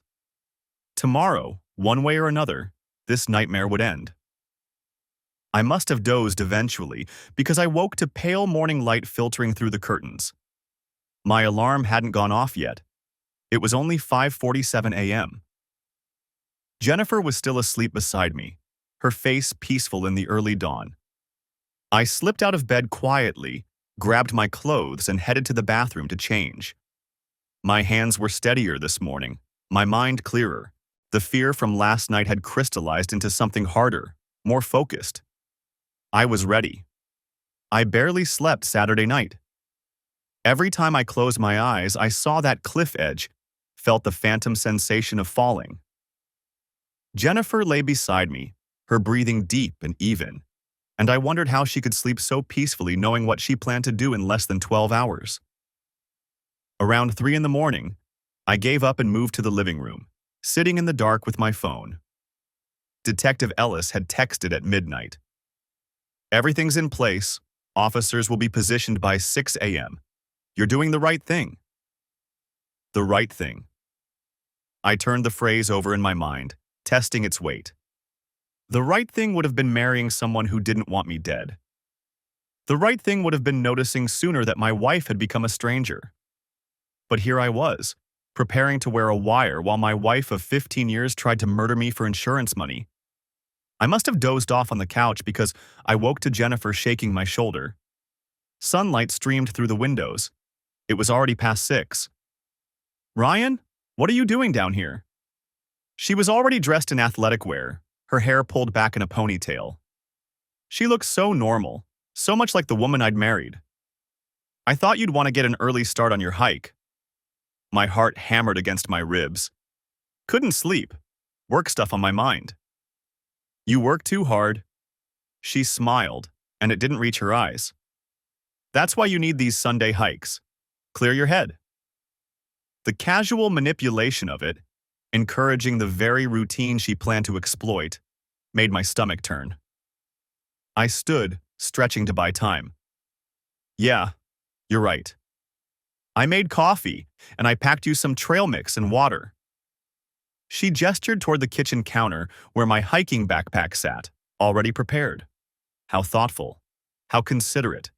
Tomorrow, one way or another, this nightmare would end. I must have dozed eventually because I woke to pale morning light filtering through the curtains. My alarm hadn't gone off yet. It was only 5:47 a.m. Jennifer was still asleep beside me, her face peaceful in the early dawn. I slipped out of bed quietly, grabbed my clothes, and headed to the bathroom to change. My hands were steadier this morning, my mind clearer. The fear from last night had crystallized into something harder, more focused. I was ready. I barely slept Saturday night. Every time I closed my eyes, I saw that cliff edge, felt the phantom sensation of falling. Jennifer lay beside me, her breathing deep and even, and I wondered how she could sleep so peacefully knowing what she planned to do in less than 12 hours. Around 3 in the morning, I gave up and moved to the living room, sitting in the dark with my phone. Detective Ellis had texted at midnight. "Everything's in place. Officers will be positioned by 6 a.m. You're doing the right thing." The right thing. I turned the phrase over in my mind, testing its weight. The right thing would have been marrying someone who didn't want me dead. The right thing would have been noticing sooner that my wife had become a stranger. But here I was, preparing to wear a wire while my wife of 15 years tried to murder me for insurance money. I must have dozed off on the couch because I woke to Jennifer shaking my shoulder. Sunlight streamed through the windows. It was already past 6. "Ryan, what are you doing down here?" She was already dressed in athletic wear, her hair pulled back in a ponytail. She looked so normal, so much like the woman I'd married. "I thought you'd want to get an early start on your hike." My heart hammered against my ribs. Couldn't sleep. Work stuff on my mind. "You work too hard." She smiled, and it didn't reach her eyes. "That's why you need these Sunday hikes. Clear your head." The casual manipulation of it, encouraging the very routine she planned to exploit, made my stomach turn. I stood, stretching to buy time. "Yeah, you're right. I made coffee, and I packed you some trail mix and water." She gestured toward the kitchen counter where my hiking backpack sat, already prepared. How thoughtful. How considerate.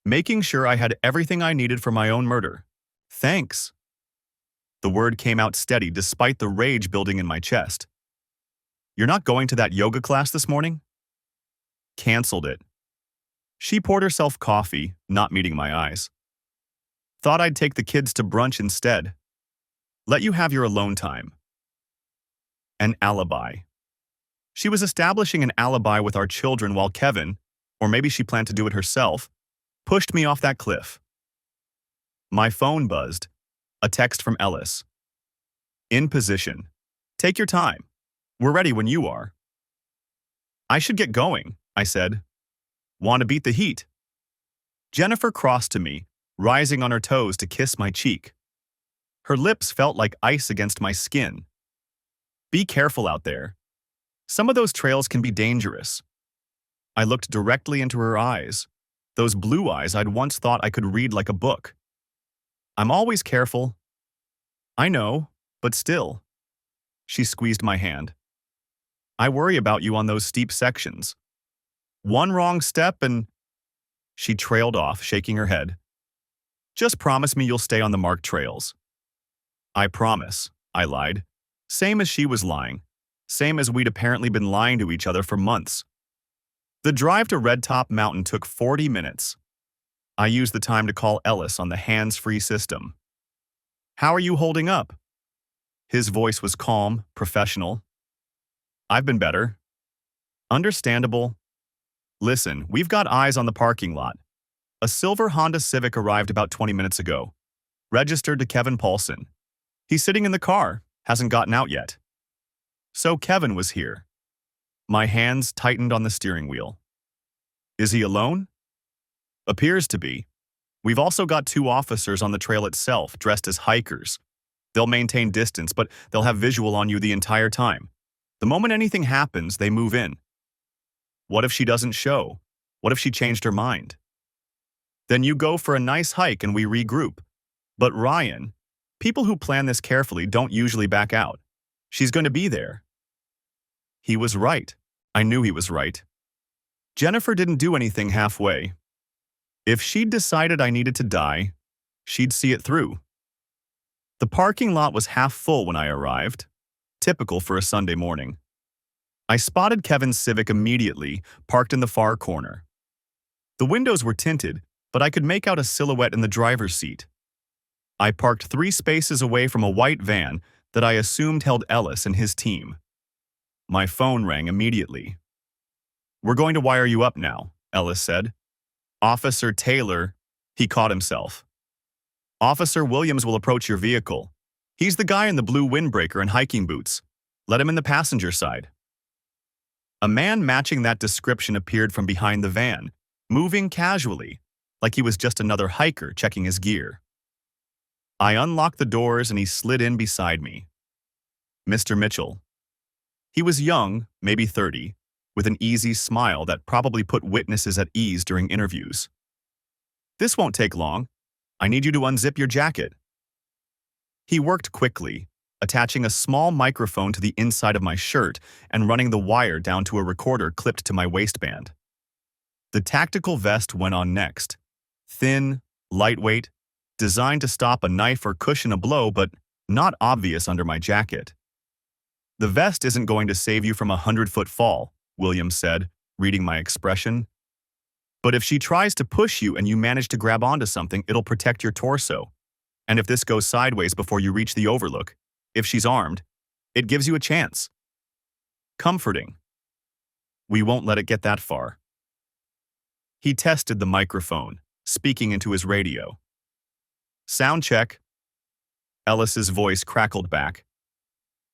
Making sure I had everything I needed for my own murder. "Thanks." The word came out steady despite the rage building in my chest. "You're not going to that yoga class this morning?" Cancelled it. She poured herself coffee, not meeting my eyes. "Thought I'd take the kids to brunch instead. Let you have your alone time." An alibi. She was establishing an alibi with our children while Kevin, or maybe she planned to do it herself, pushed me off that cliff. My phone buzzed. A text from Ellis. "In position. Take your time. We're ready when you are." "I should get going," I said. "Want to beat the heat?" Jennifer crossed to me, rising on her toes to kiss my cheek. Her lips felt like ice against my skin. "Be careful out there. Some of those trails can be dangerous." I looked directly into her eyes, those blue eyes I'd once thought I could read like a book. "I'm always careful." "I know, but still." She squeezed my hand. "I worry about you on those steep sections. One wrong step and—" She trailed off, shaking her head. "Just promise me you'll stay on the marked trails." "I promise," I lied. Same as she was lying. Same as we'd apparently been lying to each other for months. The drive to Red Top Mountain took 40 minutes. I used the time to call Ellis on the hands-free system. "How are you holding up?" His voice was calm, professional. "I've been better." "Understandable. Listen, we've got eyes on the parking lot. A silver Honda Civic arrived about 20 minutes ago. Registered to Kevin Paulson. He's sitting in the car, hasn't gotten out yet." So Kevin was here. My hands tightened on the steering wheel. "Is he alone?" "Appears to be. We've also got 2 officers on the trail itself, dressed as hikers. They'll maintain distance, but they'll have visual on you the entire time. The moment anything happens, they move in." "What if she doesn't show? What if she changed her mind?" "Then you go for a nice hike and we regroup." "But Ryan, people who plan this carefully don't usually back out. She's going to be there." He was right. I knew he was right. Jennifer didn't do anything halfway. If she'd decided I needed to die, she'd see it through. The parking lot was half full when I arrived. typical for a Sunday morning. I spotted Kevin's Civic immediately, parked in the far corner. The windows were tinted, but I could make out a silhouette in the driver's seat. I parked 3 spaces away from a white van that I assumed held Ellis and his team. My phone rang immediately. "We're going to wire you up now," Ellis said. "Officer Taylor," he caught himself. "Officer Williams will approach your vehicle. He's the guy in the blue windbreaker and hiking boots. Let him in the passenger side." A man matching that description appeared from behind the van, moving casually, like he was just another hiker checking his gear. I unlocked the doors and he slid in beside me. Mr. Mitchell. He was young, maybe 30, with an easy smile that probably put witnesses at ease during interviews. "This won't take long. I need you to unzip your jacket." He worked quickly, attaching a small microphone to the inside of my shirt and running the wire down to a recorder clipped to my waistband. The tactical vest went on next. Thin, lightweight, designed to stop a knife or cushion a blow, but not obvious under my jacket. "The vest isn't going to save you from a 100-foot fall," Williams said, reading my expression. "But if she tries to push you and you manage to grab onto something, it'll protect your torso. And if this goes sideways before you reach the overlook, if she's armed, it gives you a chance." Comforting. "We won't let it get that far." He tested the microphone, speaking into his radio. "Sound check." Ellis's voice crackled back.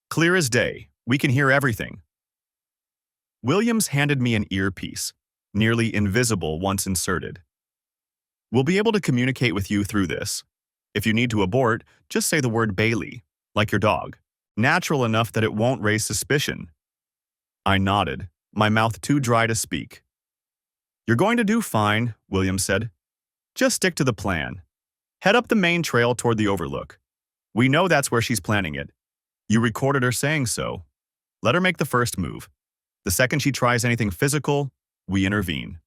"Clear as day. We can hear everything." Williams handed me an earpiece, nearly invisible once inserted. "We'll be able to communicate with you through this. If you need to abort, just say the word Bailey, like your dog. Natural enough that it won't raise suspicion." I nodded, my mouth too dry to speak. "You're going to do fine," Williams said. "Just stick to the plan. Head up the main trail toward the overlook. We know that's where she's planning it. You recorded her saying so. Let her make the first move. The second she tries anything physical, we intervene."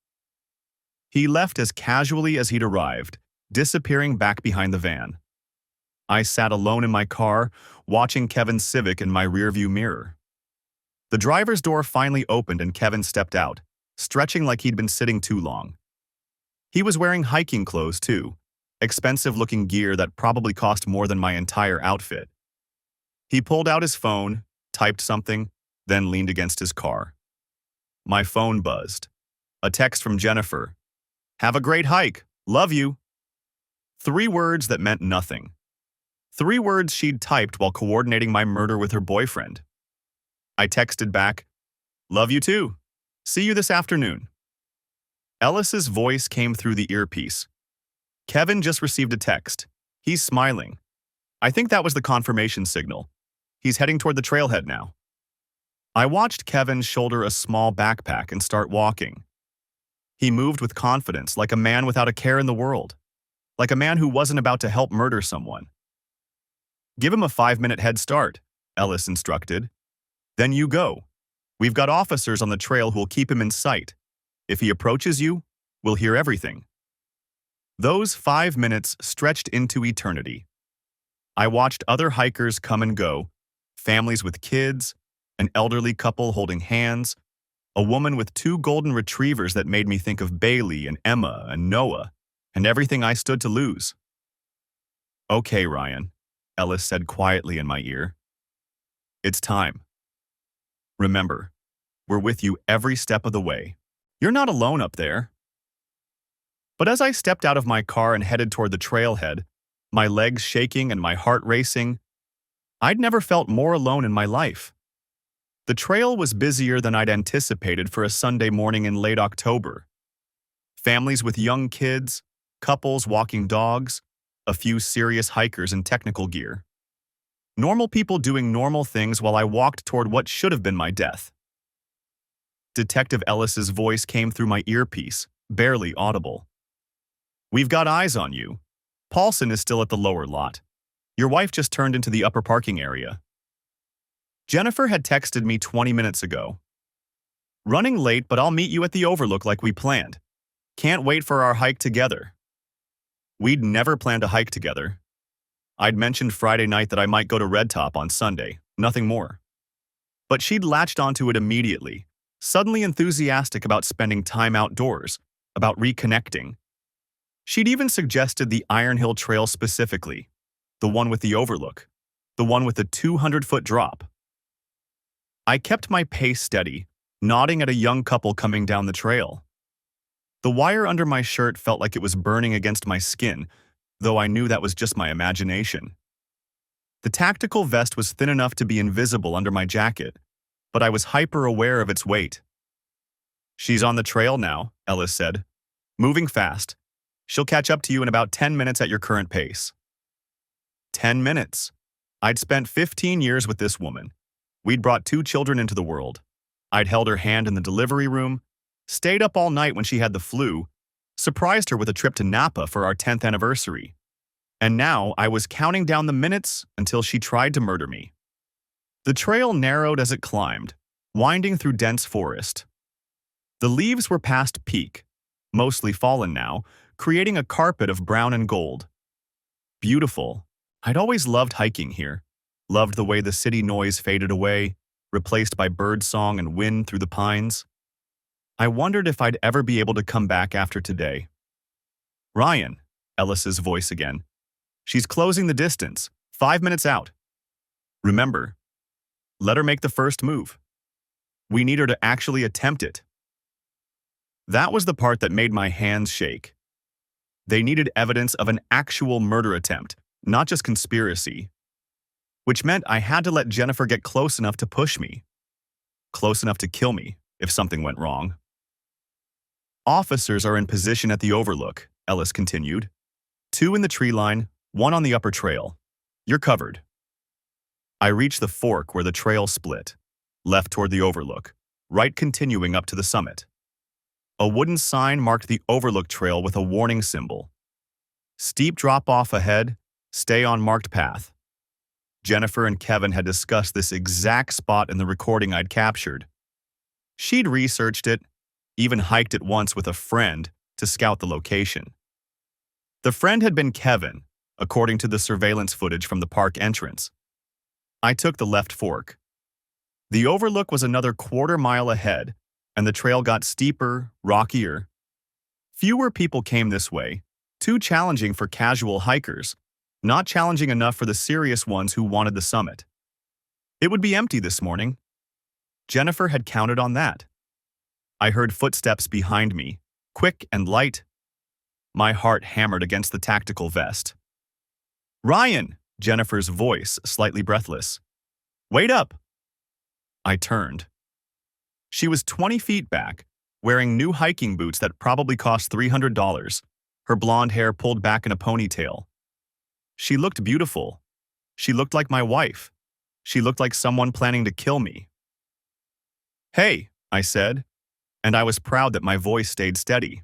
He left as casually as he'd arrived, disappearing back behind the van. I sat alone in my car, watching Kevin's Civic in my rearview mirror. The driver's door finally opened and Kevin stepped out, stretching like he'd been sitting too long. He was wearing hiking clothes, too, expensive-looking gear that probably cost more than my entire outfit. He pulled out his phone, typed something, then leaned against his car. My phone buzzed. A text from Jennifer. "Have a great hike. Love you." 3 words that meant nothing. 3 words she'd typed while coordinating my murder with her boyfriend. I texted back, "Love you too. See you this afternoon." Ellis's voice came through the earpiece. "Kevin just received a text. He's smiling. I think that was the confirmation signal. He's heading toward the trailhead now." I watched Kevin shoulder a small backpack and start walking. He moved with confidence, like a man without a care in the world. Like a man who wasn't about to help murder someone. "Give him a 5-minute head start," Ellis instructed. "Then you go. We've got officers on the trail who'll keep him in sight. If he approaches you, we'll hear everything." Those 5 minutes stretched into eternity. I watched other hikers come and go, families with kids, an elderly couple holding hands, a woman with 2 golden retrievers that made me think of Bailey and Emma and Noah, and everything I stood to lose. "Okay, Ryan," Ellis said quietly in my ear. "It's time. Remember, we're with you every step of the way. You're not alone up there." But as I stepped out of my car and headed toward the trailhead, my legs shaking and my heart racing, I'd never felt more alone in my life. The trail was busier than I'd anticipated for a Sunday morning in late October. Families with young kids, couples walking dogs, a few serious hikers in technical gear. Normal people doing normal things while I walked toward what should have been my death. Detective Ellis's voice came through my earpiece, barely audible. "We've got eyes on you. Paulson is still at the lower lot. Your wife just turned into the upper parking area." Jennifer had texted me 20 minutes ago. "Running late, but I'll meet you at the overlook like we planned. Can't wait for our hike together." We'd never planned a hike together. I'd mentioned Friday night that I might go to Red Top on Sunday, nothing more. But she'd latched onto it immediately, suddenly enthusiastic about spending time outdoors, about reconnecting. She'd even suggested the Iron Hill Trail specifically, the one with the overlook, the one with the 200-foot drop. I kept my pace steady, nodding at a young couple coming down the trail. The wire under my shirt felt like it was burning against my skin, though I knew that was just my imagination. The tactical vest was thin enough to be invisible under my jacket, but I was hyper-aware of its weight. "She's on the trail now," Ellis said. "Moving fast. She'll catch up to you in about 10 minutes at your current pace." 10 minutes. I'd spent 15 years with this woman. We'd brought 2 children into the world. I'd held her hand in the delivery room, stayed up all night when she had the flu, surprised her with a trip to Napa for our 10th anniversary. And now I was counting down the minutes until she tried to murder me. The trail narrowed as it climbed, winding through dense forest. The leaves were past peak, mostly fallen now, creating a carpet of brown and gold. Beautiful. I'd always loved hiking here, loved the way the city noise faded away, replaced by bird song and wind through the pines. I wondered if I'd ever be able to come back after today. "Ryan," Ellis's voice again. "She's closing the distance, 5 minutes out. Remember, let her make the first move. We need her to actually attempt it." That was the part that made my hands shake. They needed evidence of an actual murder attempt, not just conspiracy. Which meant I had to let Jennifer get close enough to push me. Close enough to kill me if something went wrong. "Officers are in position at the overlook," Ellis continued. 2 in the tree line, 1 on the upper trail. You're covered." I reached the fork where the trail split, left toward the overlook, right continuing up to the summit. A wooden sign marked the overlook trail with a warning symbol. "Steep drop-off ahead, stay on marked path." Jennifer and Kevin had discussed this exact spot in the recording I'd captured. She'd researched it, even hiked it once with a friend to scout the location. The friend had been Kevin, according to the surveillance footage from the park entrance. I took the left fork. The overlook was another quarter-mile ahead, and the trail got steeper, rockier. Fewer people came this way, too challenging for casual hikers, not challenging enough for the serious ones who wanted the summit. It would be empty this morning. Jennifer had counted on that. I heard footsteps behind me, quick and light. My heart hammered against the tactical vest. "Ryan!" Jennifer's voice, slightly breathless. "Wait up!" I turned. She was 20 feet back, wearing new hiking boots that probably cost $300, her blonde hair pulled back in a ponytail. She looked beautiful. She looked like my wife. She looked like someone planning to kill me. "Hey," I said, and I was proud that my voice stayed steady.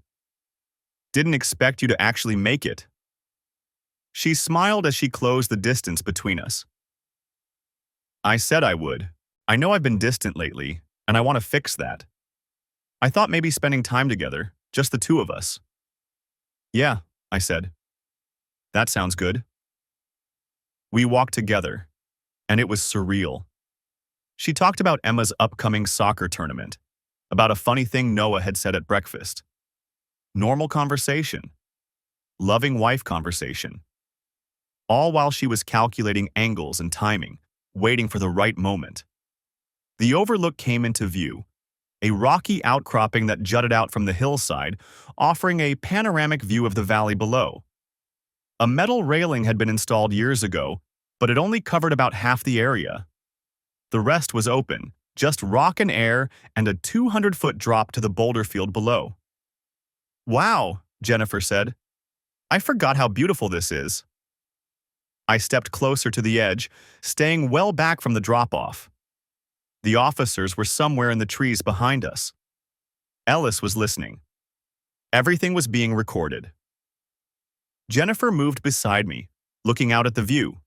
"Didn't expect you to actually make it." She smiled as she closed the distance between us. "I said I would. I know I've been distant lately, and I want to fix that. I thought maybe spending time together, just the 2 of us." "Yeah," I said. "That sounds good." We walked together, and it was surreal. She talked about Emma's upcoming soccer tournament, about a funny thing Noah had said at breakfast. Normal conversation. Loving wife conversation. All while she was calculating angles and timing, waiting for the right moment. The overlook came into view, a rocky outcropping that jutted out from the hillside, offering a panoramic view of the valley below. A metal railing had been installed years ago, but it only covered about half the area. The rest was open, just rock and air and a 200-foot drop to the boulder field below. "Wow," Jennifer said. "I forgot how beautiful this is." I stepped closer to the edge, staying well back from the drop-off. The officers were somewhere in the trees behind us. Ellis was listening. Everything was being recorded. Jennifer moved beside me, looking out at the view.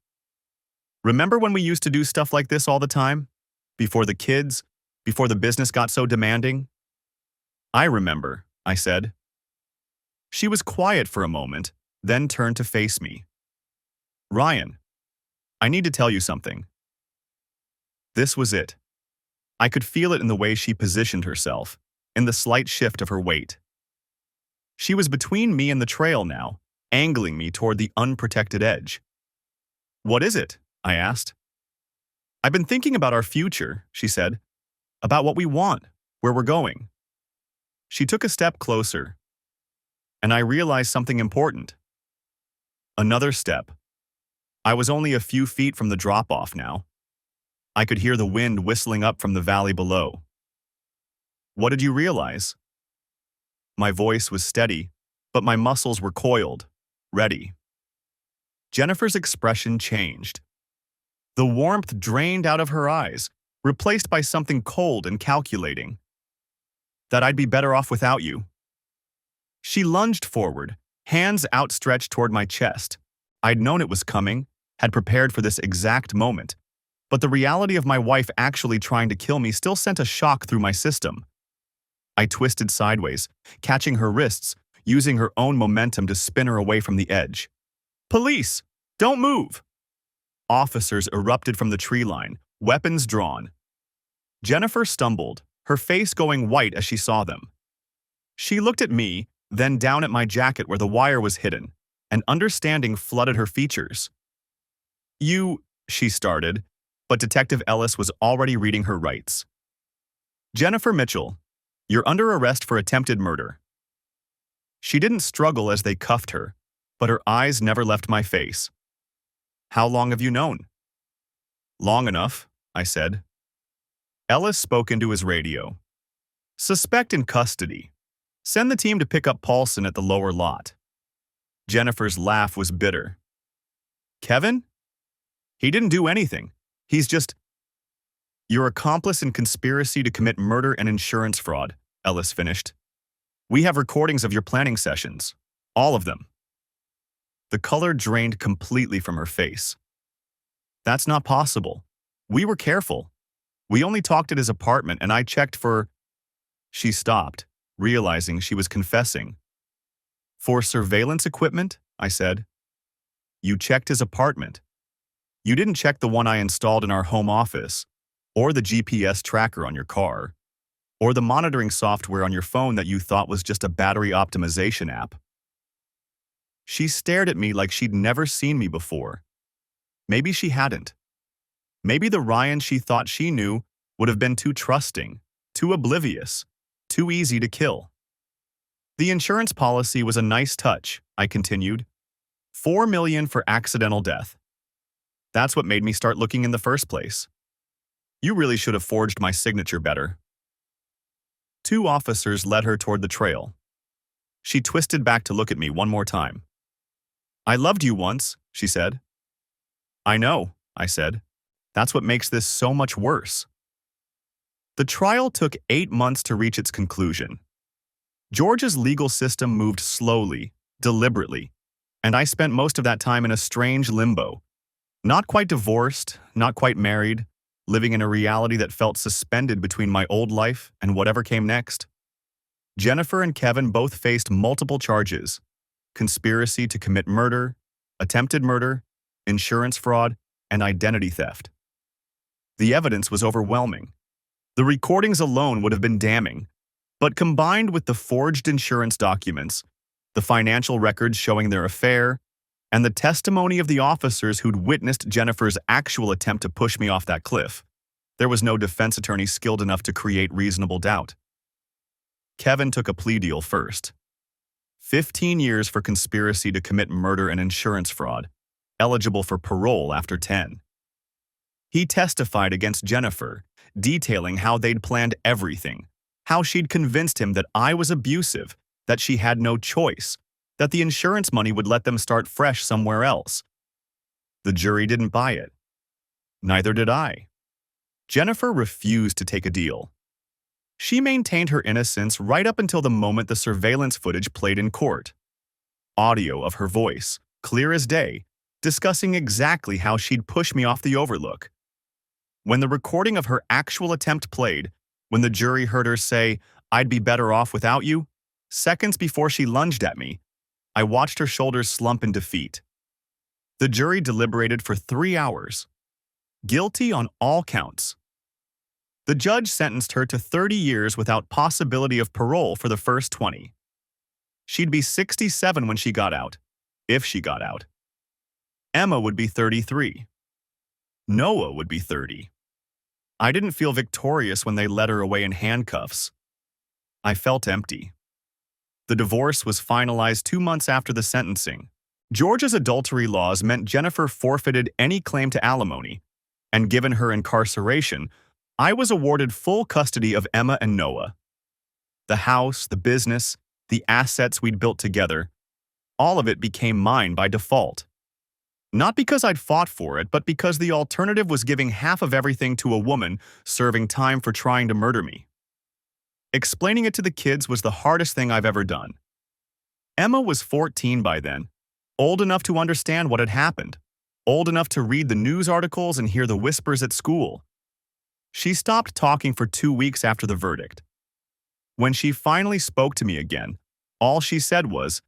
"Remember when we used to do stuff like this all the time? Before the kids? Before the business got so demanding?" "I remember," I said. She was quiet for a moment, then turned to face me. "Ryan, I need to tell you something." This was it. I could feel it in the way she positioned herself, in the slight shift of her weight. She was between me and the trail now, angling me toward the unprotected edge. "What is it?" I asked. "I've been thinking about our future," she said, "about what we want, where we're going." She took a step closer, and I realized something important. Another step. I was only a few feet from the drop-off now. I could hear the wind whistling up from the valley below. "What did you realize?" My voice was steady, but my muscles were coiled, ready. Jennifer's expression changed. The warmth drained out of her eyes, replaced by something cold and calculating. "That I'd be better off without you." She lunged forward, hands outstretched toward my chest. I'd known it was coming, had prepared for this exact moment, but the reality of my wife actually trying to kill me still sent a shock through my system. I twisted sideways, catching her wrists, using her own momentum to spin her away from the edge. "Police! Don't move!" Officers erupted from the tree line, weapons drawn. Jennifer stumbled, her face going white as she saw them. She looked at me, then down at my jacket where the wire was hidden, and understanding flooded her features. "You," she started, but Detective Ellis was already reading her rights. "Jennifer Mitchell, you're under arrest for attempted murder." She didn't struggle as they cuffed her, but her eyes never left my face. "How long have you known?" "Long enough," I said. Ellis spoke into his radio. "Suspect in custody. Send the team to pick up Paulson at the lower lot." Jennifer's laugh was bitter. "Kevin? He didn't do anything. He's just—" "Your accomplice in conspiracy to commit murder and insurance fraud," Ellis finished. "We have recordings of your planning sessions. All of them." The color drained completely from her face. "That's not possible. We were careful. We only talked at his apartment and I checked for—" She stopped, realizing she was confessing. "For surveillance equipment?" I said. "You checked his apartment. You didn't check the one I installed in our home office, or the GPS tracker on your car, or the monitoring software on your phone that you thought was just a battery optimization app." She stared at me like she'd never seen me before. Maybe she hadn't. Maybe the Ryan she thought she knew would have been too trusting, too oblivious, too easy to kill. "The insurance policy was a nice touch," I continued. $4 million for accidental death. That's what made me start looking in the first place. You really should have forged my signature better." Two officers led her toward the trail. She twisted back to look at me one more time. "I loved you once," she said. "I know," I said. "That's what makes this so much worse." The trial took 8 months to reach its conclusion. Georgia's legal system moved slowly, deliberately, and I spent most of that time in a strange limbo. Not quite divorced, not quite married, living in a reality that felt suspended between my old life and whatever came next. Jennifer and Kevin both faced multiple charges: conspiracy to commit murder, attempted murder, insurance fraud, and identity theft. The evidence was overwhelming. The recordings alone would have been damning, but combined with the forged insurance documents, the financial records showing their affair, and the testimony of the officers who'd witnessed Jennifer's actual attempt to push me off that cliff, there was no defense attorney skilled enough to create reasonable doubt. Kevin took a plea deal first. 15 years for conspiracy to commit murder and insurance fraud, eligible for parole after 10. He testified against Jennifer, detailing how they'd planned everything, how she'd convinced him that I was abusive, that she had no choice, that the insurance money would let them start fresh somewhere else. The jury didn't buy it. Neither did I. Jennifer refused to take a deal. She maintained her innocence right up until the moment the surveillance footage played in court. Audio of her voice, clear as day, discussing exactly how she'd push me off the overlook. When the recording of her actual attempt played, when the jury heard her say, "I'd be better off without you," seconds before she lunged at me, I watched her shoulders slump in defeat. The jury deliberated for 3 hours. Guilty on all counts. The judge sentenced her to 30 years without possibility of parole for the first 20. She'd be 67 when she got out, if she got out. Emma would be 33. Noah would be 30. I didn't feel victorious when they led her away in handcuffs. I felt empty. The divorce was finalized 2 months after the sentencing. Georgia's adultery laws meant Jennifer forfeited any claim to alimony, and given her incarceration, I was awarded full custody of Emma and Noah. The house, the business, the assets we'd built together, all of it became mine by default. Not because I'd fought for it, but because the alternative was giving half of everything to a woman serving time for trying to murder me. Explaining it to the kids was the hardest thing I've ever done. Emma was 14 by then, old enough to understand what had happened, old enough to read the news articles and hear the whispers at school. She stopped talking for 2 weeks after the verdict. When she finally spoke to me again, all she said was,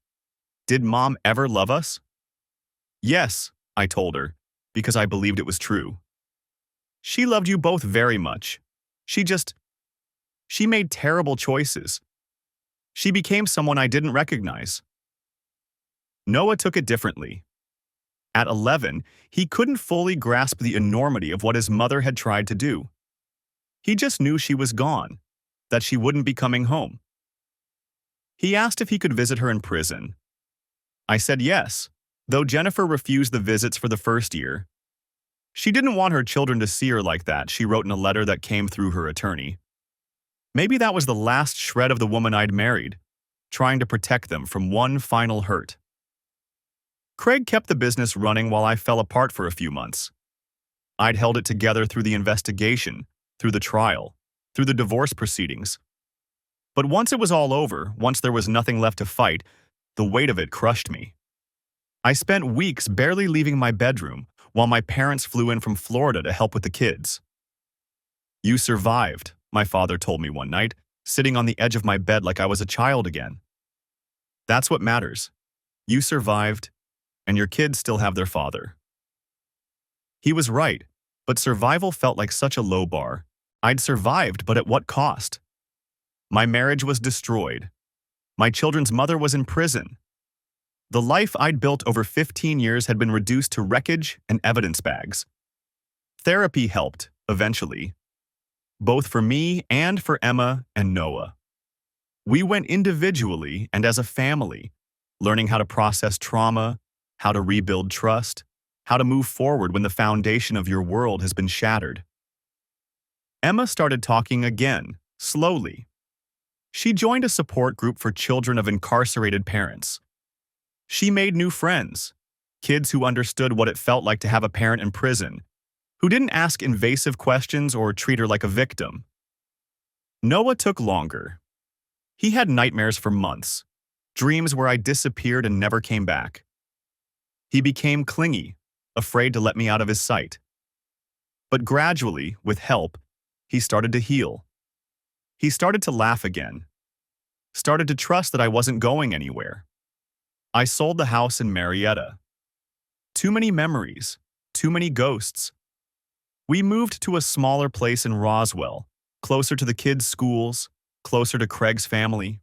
"Did Mom ever love us?" "Yes," I told her, because I believed it was true. "She loved you both very much. She made terrible choices. She became someone I didn't recognize." Noah took it differently. At 11, he couldn't fully grasp the enormity of what his mother had tried to do. He just knew she was gone, that she wouldn't be coming home. He asked if he could visit her in prison. I said yes, though Jennifer refused the visits for the first year. She didn't want her children to see her like that, she wrote in a letter that came through her attorney. Maybe that was the last shred of the woman I'd married, trying to protect them from one final hurt. Craig kept the business running while I fell apart for a few months. I'd held it together through the investigation, through the trial, through the divorce proceedings. But once it was all over, once there was nothing left to fight, the weight of it crushed me. I spent weeks barely leaving my bedroom while my parents flew in from Florida to help with the kids. "You survived," my father told me one night, sitting on the edge of my bed like I was a child again. "That's what matters. You survived, and your kids still have their father." He was right, but survival felt like such a low bar. I'd survived, but at what cost? My marriage was destroyed. My children's mother was in prison. The life I'd built over 15 years had been reduced to wreckage and evidence bags. Therapy helped, eventually, both for me and for Emma and Noah. We went individually and as a family, learning how to process trauma, how to rebuild trust, how to move forward when the foundation of your world has been shattered. Emma started talking again, slowly. She joined a support group for children of incarcerated parents. She made new friends, kids who understood what it felt like to have a parent in prison, who didn't ask invasive questions or treat her like a victim. Noah took longer. He had nightmares for months, dreams where I disappeared and never came back. He became clingy, afraid to let me out of his sight. But gradually, with help, he started to heal. He started to laugh again, started to trust that I wasn't going anywhere. I sold the house in Marietta. Too many memories, too many ghosts. We moved to a smaller place in Roswell, closer to the kids' schools, closer to Craig's family.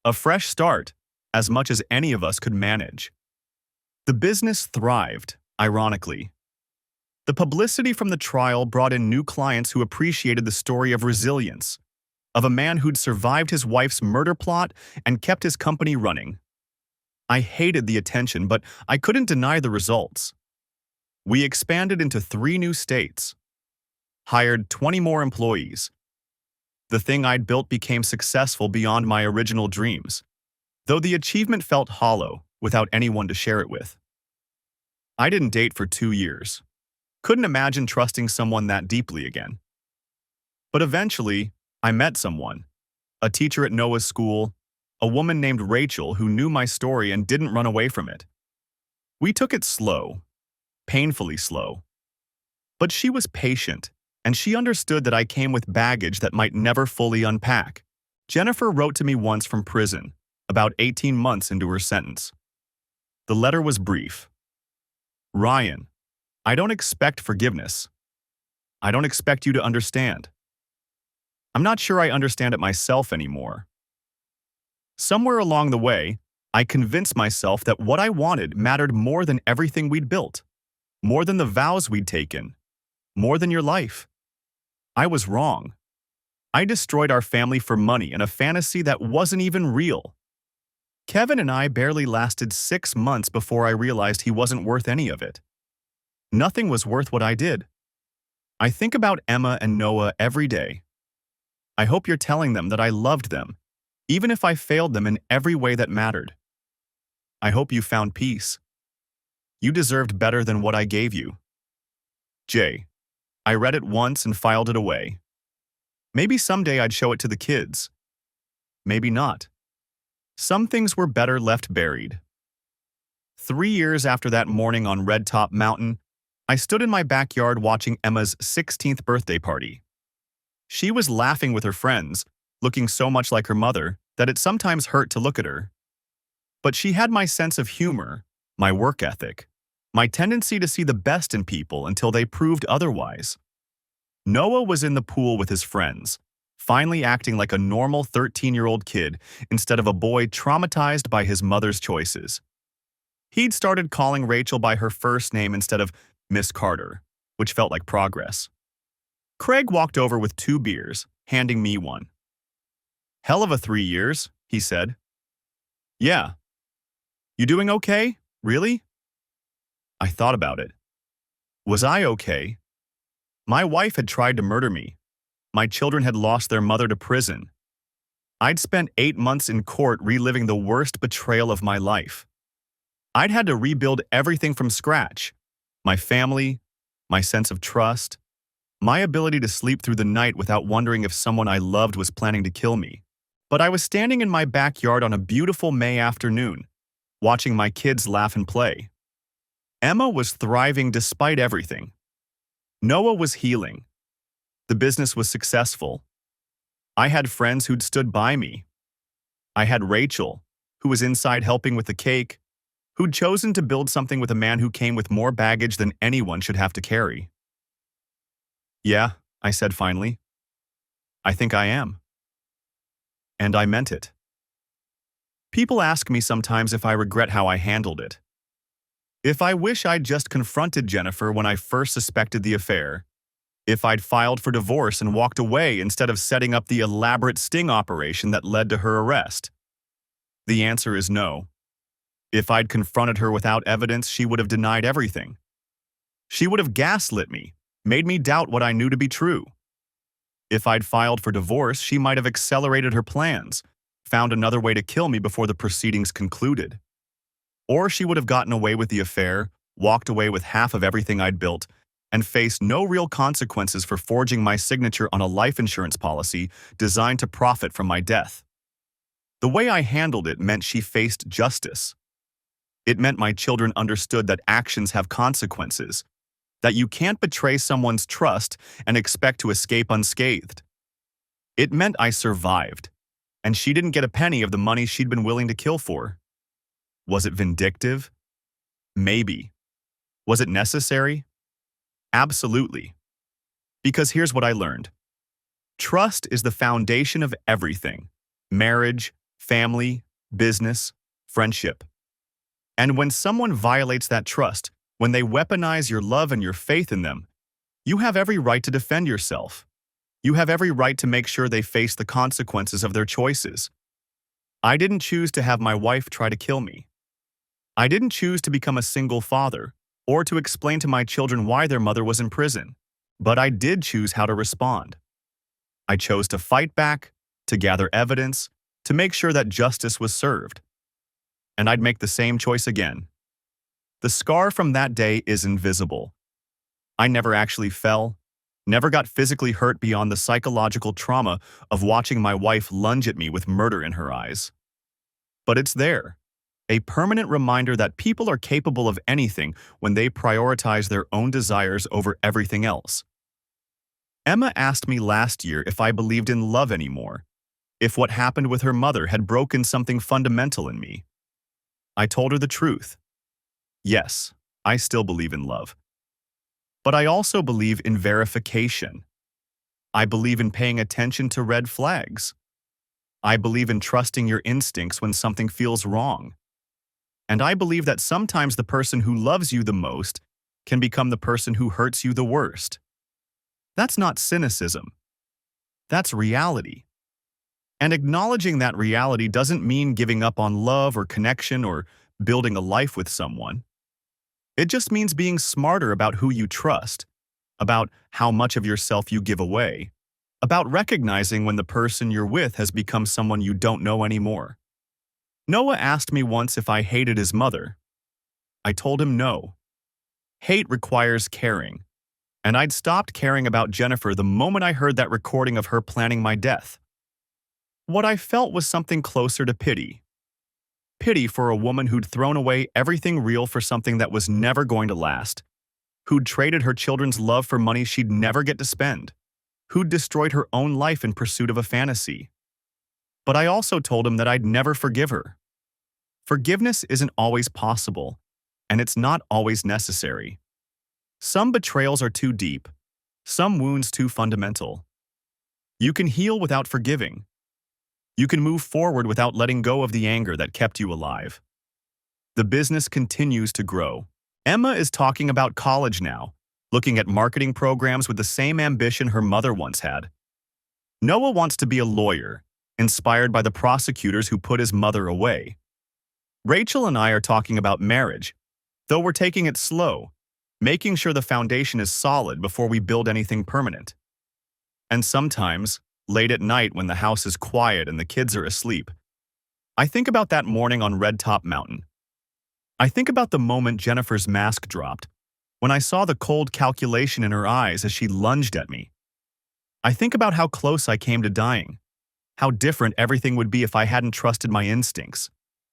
A fresh start, as much as any of us could manage. The business thrived, ironically. The publicity from the trial brought in new clients who appreciated the story of resilience, of a man who'd survived his wife's murder plot and kept his company running. I hated the attention, but I couldn't deny the results. We expanded into 3 new states, hired 20 more employees. The thing I'd built became successful beyond my original dreams, though the achievement felt hollow without anyone to share it with. I didn't date for 2 years. Couldn't imagine trusting someone that deeply again. But eventually, I met someone, a teacher at Noah's school, a woman named Rachel who knew my story and didn't run away from it. We took it slow, painfully slow. But she was patient, and she understood that I came with baggage that might never fully unpack. Jennifer wrote to me once from prison, about 18 months into her sentence. The letter was brief. "Ryan, I don't expect forgiveness. I don't expect you to understand. I'm not sure I understand it myself anymore. Somewhere along the way, I convinced myself that what I wanted mattered more than everything we'd built, more than the vows we'd taken, more than your life. I was wrong. I destroyed our family for money and a fantasy that wasn't even real. Kevin and I barely lasted 6 months before I realized he wasn't worth any of it. Nothing was worth what I did. I think about Emma and Noah every day. I hope you're telling them that I loved them, even if I failed them in every way that mattered. I hope you found peace. You deserved better than what I gave you. Jay. I read it once and filed it away. Maybe someday I'd show it to the kids. Maybe not. Some things were better left buried. 3 years after that morning on Red Top Mountain, I stood in my backyard watching Emma's 16th birthday party. She was laughing with her friends, looking so much like her mother that it sometimes hurt to look at her. But she had my sense of humor, my work ethic, my tendency to see the best in people until they proved otherwise. Noah was in the pool with his friends, finally acting like a normal 13-year-old kid instead of a boy traumatized by his mother's choices. He'd started calling Rachel by her first name instead of Miss Carter, which felt like progress. Craig walked over with 2 beers, handing me one. "Hell of a 3 years," he said. "Yeah. You doing okay? Really?" I thought about it. Was I okay? My wife had tried to murder me. My children had lost their mother to prison. I'd spent 8 months in court reliving the worst betrayal of my life. I'd had to rebuild everything from scratch. My family, my sense of trust, my ability to sleep through the night without wondering if someone I loved was planning to kill me. But I was standing in my backyard on a beautiful May afternoon, watching my kids laugh and play. Emma was thriving despite everything. Noah was healing. The business was successful. I had friends who'd stood by me. I had Rachel, who was inside helping with the cake, who'd chosen to build something with a man who came with more baggage than anyone should have to carry. "Yeah," I said finally. "I think I am." And I meant it. People ask me sometimes if I regret how I handled it. If I wish I'd just confronted Jennifer when I first suspected the affair. If I'd filed for divorce and walked away instead of setting up the elaborate sting operation that led to her arrest. The answer is no. If I'd confronted her without evidence, she would have denied everything. She would have gaslit me, made me doubt what I knew to be true. If I'd filed for divorce, she might have accelerated her plans, found another way to kill me before the proceedings concluded. Or she would have gotten away with the affair, walked away with half of everything I'd built, and faced no real consequences for forging my signature on a life insurance policy designed to profit from my death. The way I handled it meant she faced justice. It meant my children understood that actions have consequences, that you can't betray someone's trust and expect to escape unscathed. It meant I survived, and she didn't get a penny of the money she'd been willing to kill for. Was it vindictive? Maybe. Was it necessary? Absolutely. Because here's what I learned. Trust is the foundation of everything. Marriage, family, business, friendship. And when someone violates that trust, when they weaponize your love and your faith in them, you have every right to defend yourself. You have every right to make sure they face the consequences of their choices. I didn't choose to have my wife try to kill me. I didn't choose to become a single father or to explain to my children why their mother was in prison, but I did choose how to respond. I chose to fight back, to gather evidence, to make sure that justice was served. And I'd make the same choice again. The scar from that day is invisible. I never actually fell, never got physically hurt beyond the psychological trauma of watching my wife lunge at me with murder in her eyes. But it's there. A permanent reminder that people are capable of anything when they prioritize their own desires over everything else. Emma asked me last year if I believed in love anymore, if what happened with her mother had broken something fundamental in me. I told her the truth. Yes, I still believe in love. But I also believe in verification. I believe in paying attention to red flags. I believe in trusting your instincts when something feels wrong. And I believe that sometimes the person who loves you the most can become the person who hurts you the worst. That's not cynicism. That's reality. And acknowledging that reality doesn't mean giving up on love or connection or building a life with someone. It just means being smarter about who you trust, about how much of yourself you give away, about recognizing when the person you're with has become someone you don't know anymore. Noah asked me once if I hated his mother. I told him no. Hate requires caring, and I'd stopped caring about Jennifer the moment I heard that recording of her planning my death. What I felt was something closer to pity. Pity for a woman who'd thrown away everything real for something that was never going to last, who'd traded her children's love for money she'd never get to spend, who'd destroyed her own life in pursuit of a fantasy. But I also told him that I'd never forgive her. Forgiveness isn't always possible, and it's not always necessary. Some betrayals are too deep, some wounds too fundamental. You can heal without forgiving. You can move forward without letting go of the anger that kept you alive. The business continues to grow. Emma is talking about college now, looking at marketing programs with the same ambition her mother once had. Noah wants to be a lawyer, inspired by the prosecutors who put his mother away. Rachel and I are talking about marriage, though we're taking it slow, making sure the foundation is solid before we build anything permanent. And sometimes, late at night when the house is quiet and the kids are asleep, I think about that morning on Red Top Mountain. I think about the moment Jennifer's mask dropped, when I saw the cold calculation in her eyes as she lunged at me. I think about how close I came to dying, how different everything would be if I hadn't trusted my instincts,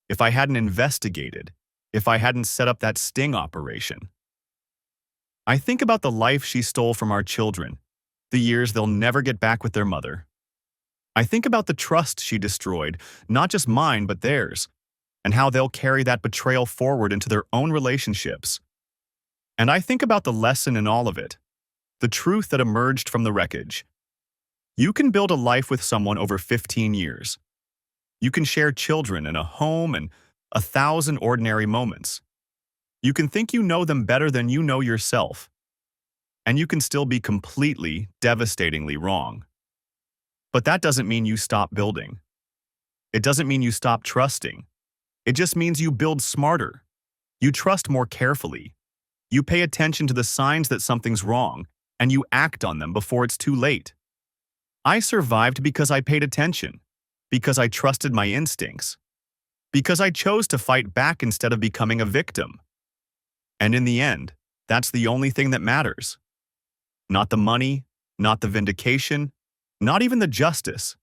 if I hadn't investigated, if I hadn't set up that sting operation. I think about the life she stole from our children, the years they'll never get back with their mother. I think about the trust she destroyed, not just mine but theirs, and how they'll carry that betrayal forward into their own relationships. And I think about the lesson in all of it, the truth that emerged from the wreckage. You can build a life with someone over 15 years. You can share children and a home and 1,000 ordinary moments. You can think you know them better than you know yourself. And you can still be completely, devastatingly wrong. But that doesn't mean you stop building. It doesn't mean you stop trusting. It just means you build smarter. You trust more carefully. You pay attention to the signs that something's wrong, and you act on them before it's too late. I survived because I paid attention, because I trusted my instincts, because I chose to fight back instead of becoming a victim. And in the end, that's the only thing that matters. Not the money, not the vindication, not even the justice.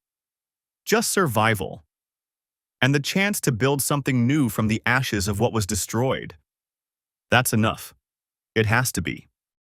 Just survival. And the chance to build something new from the ashes of what was destroyed. That's enough. It has to be.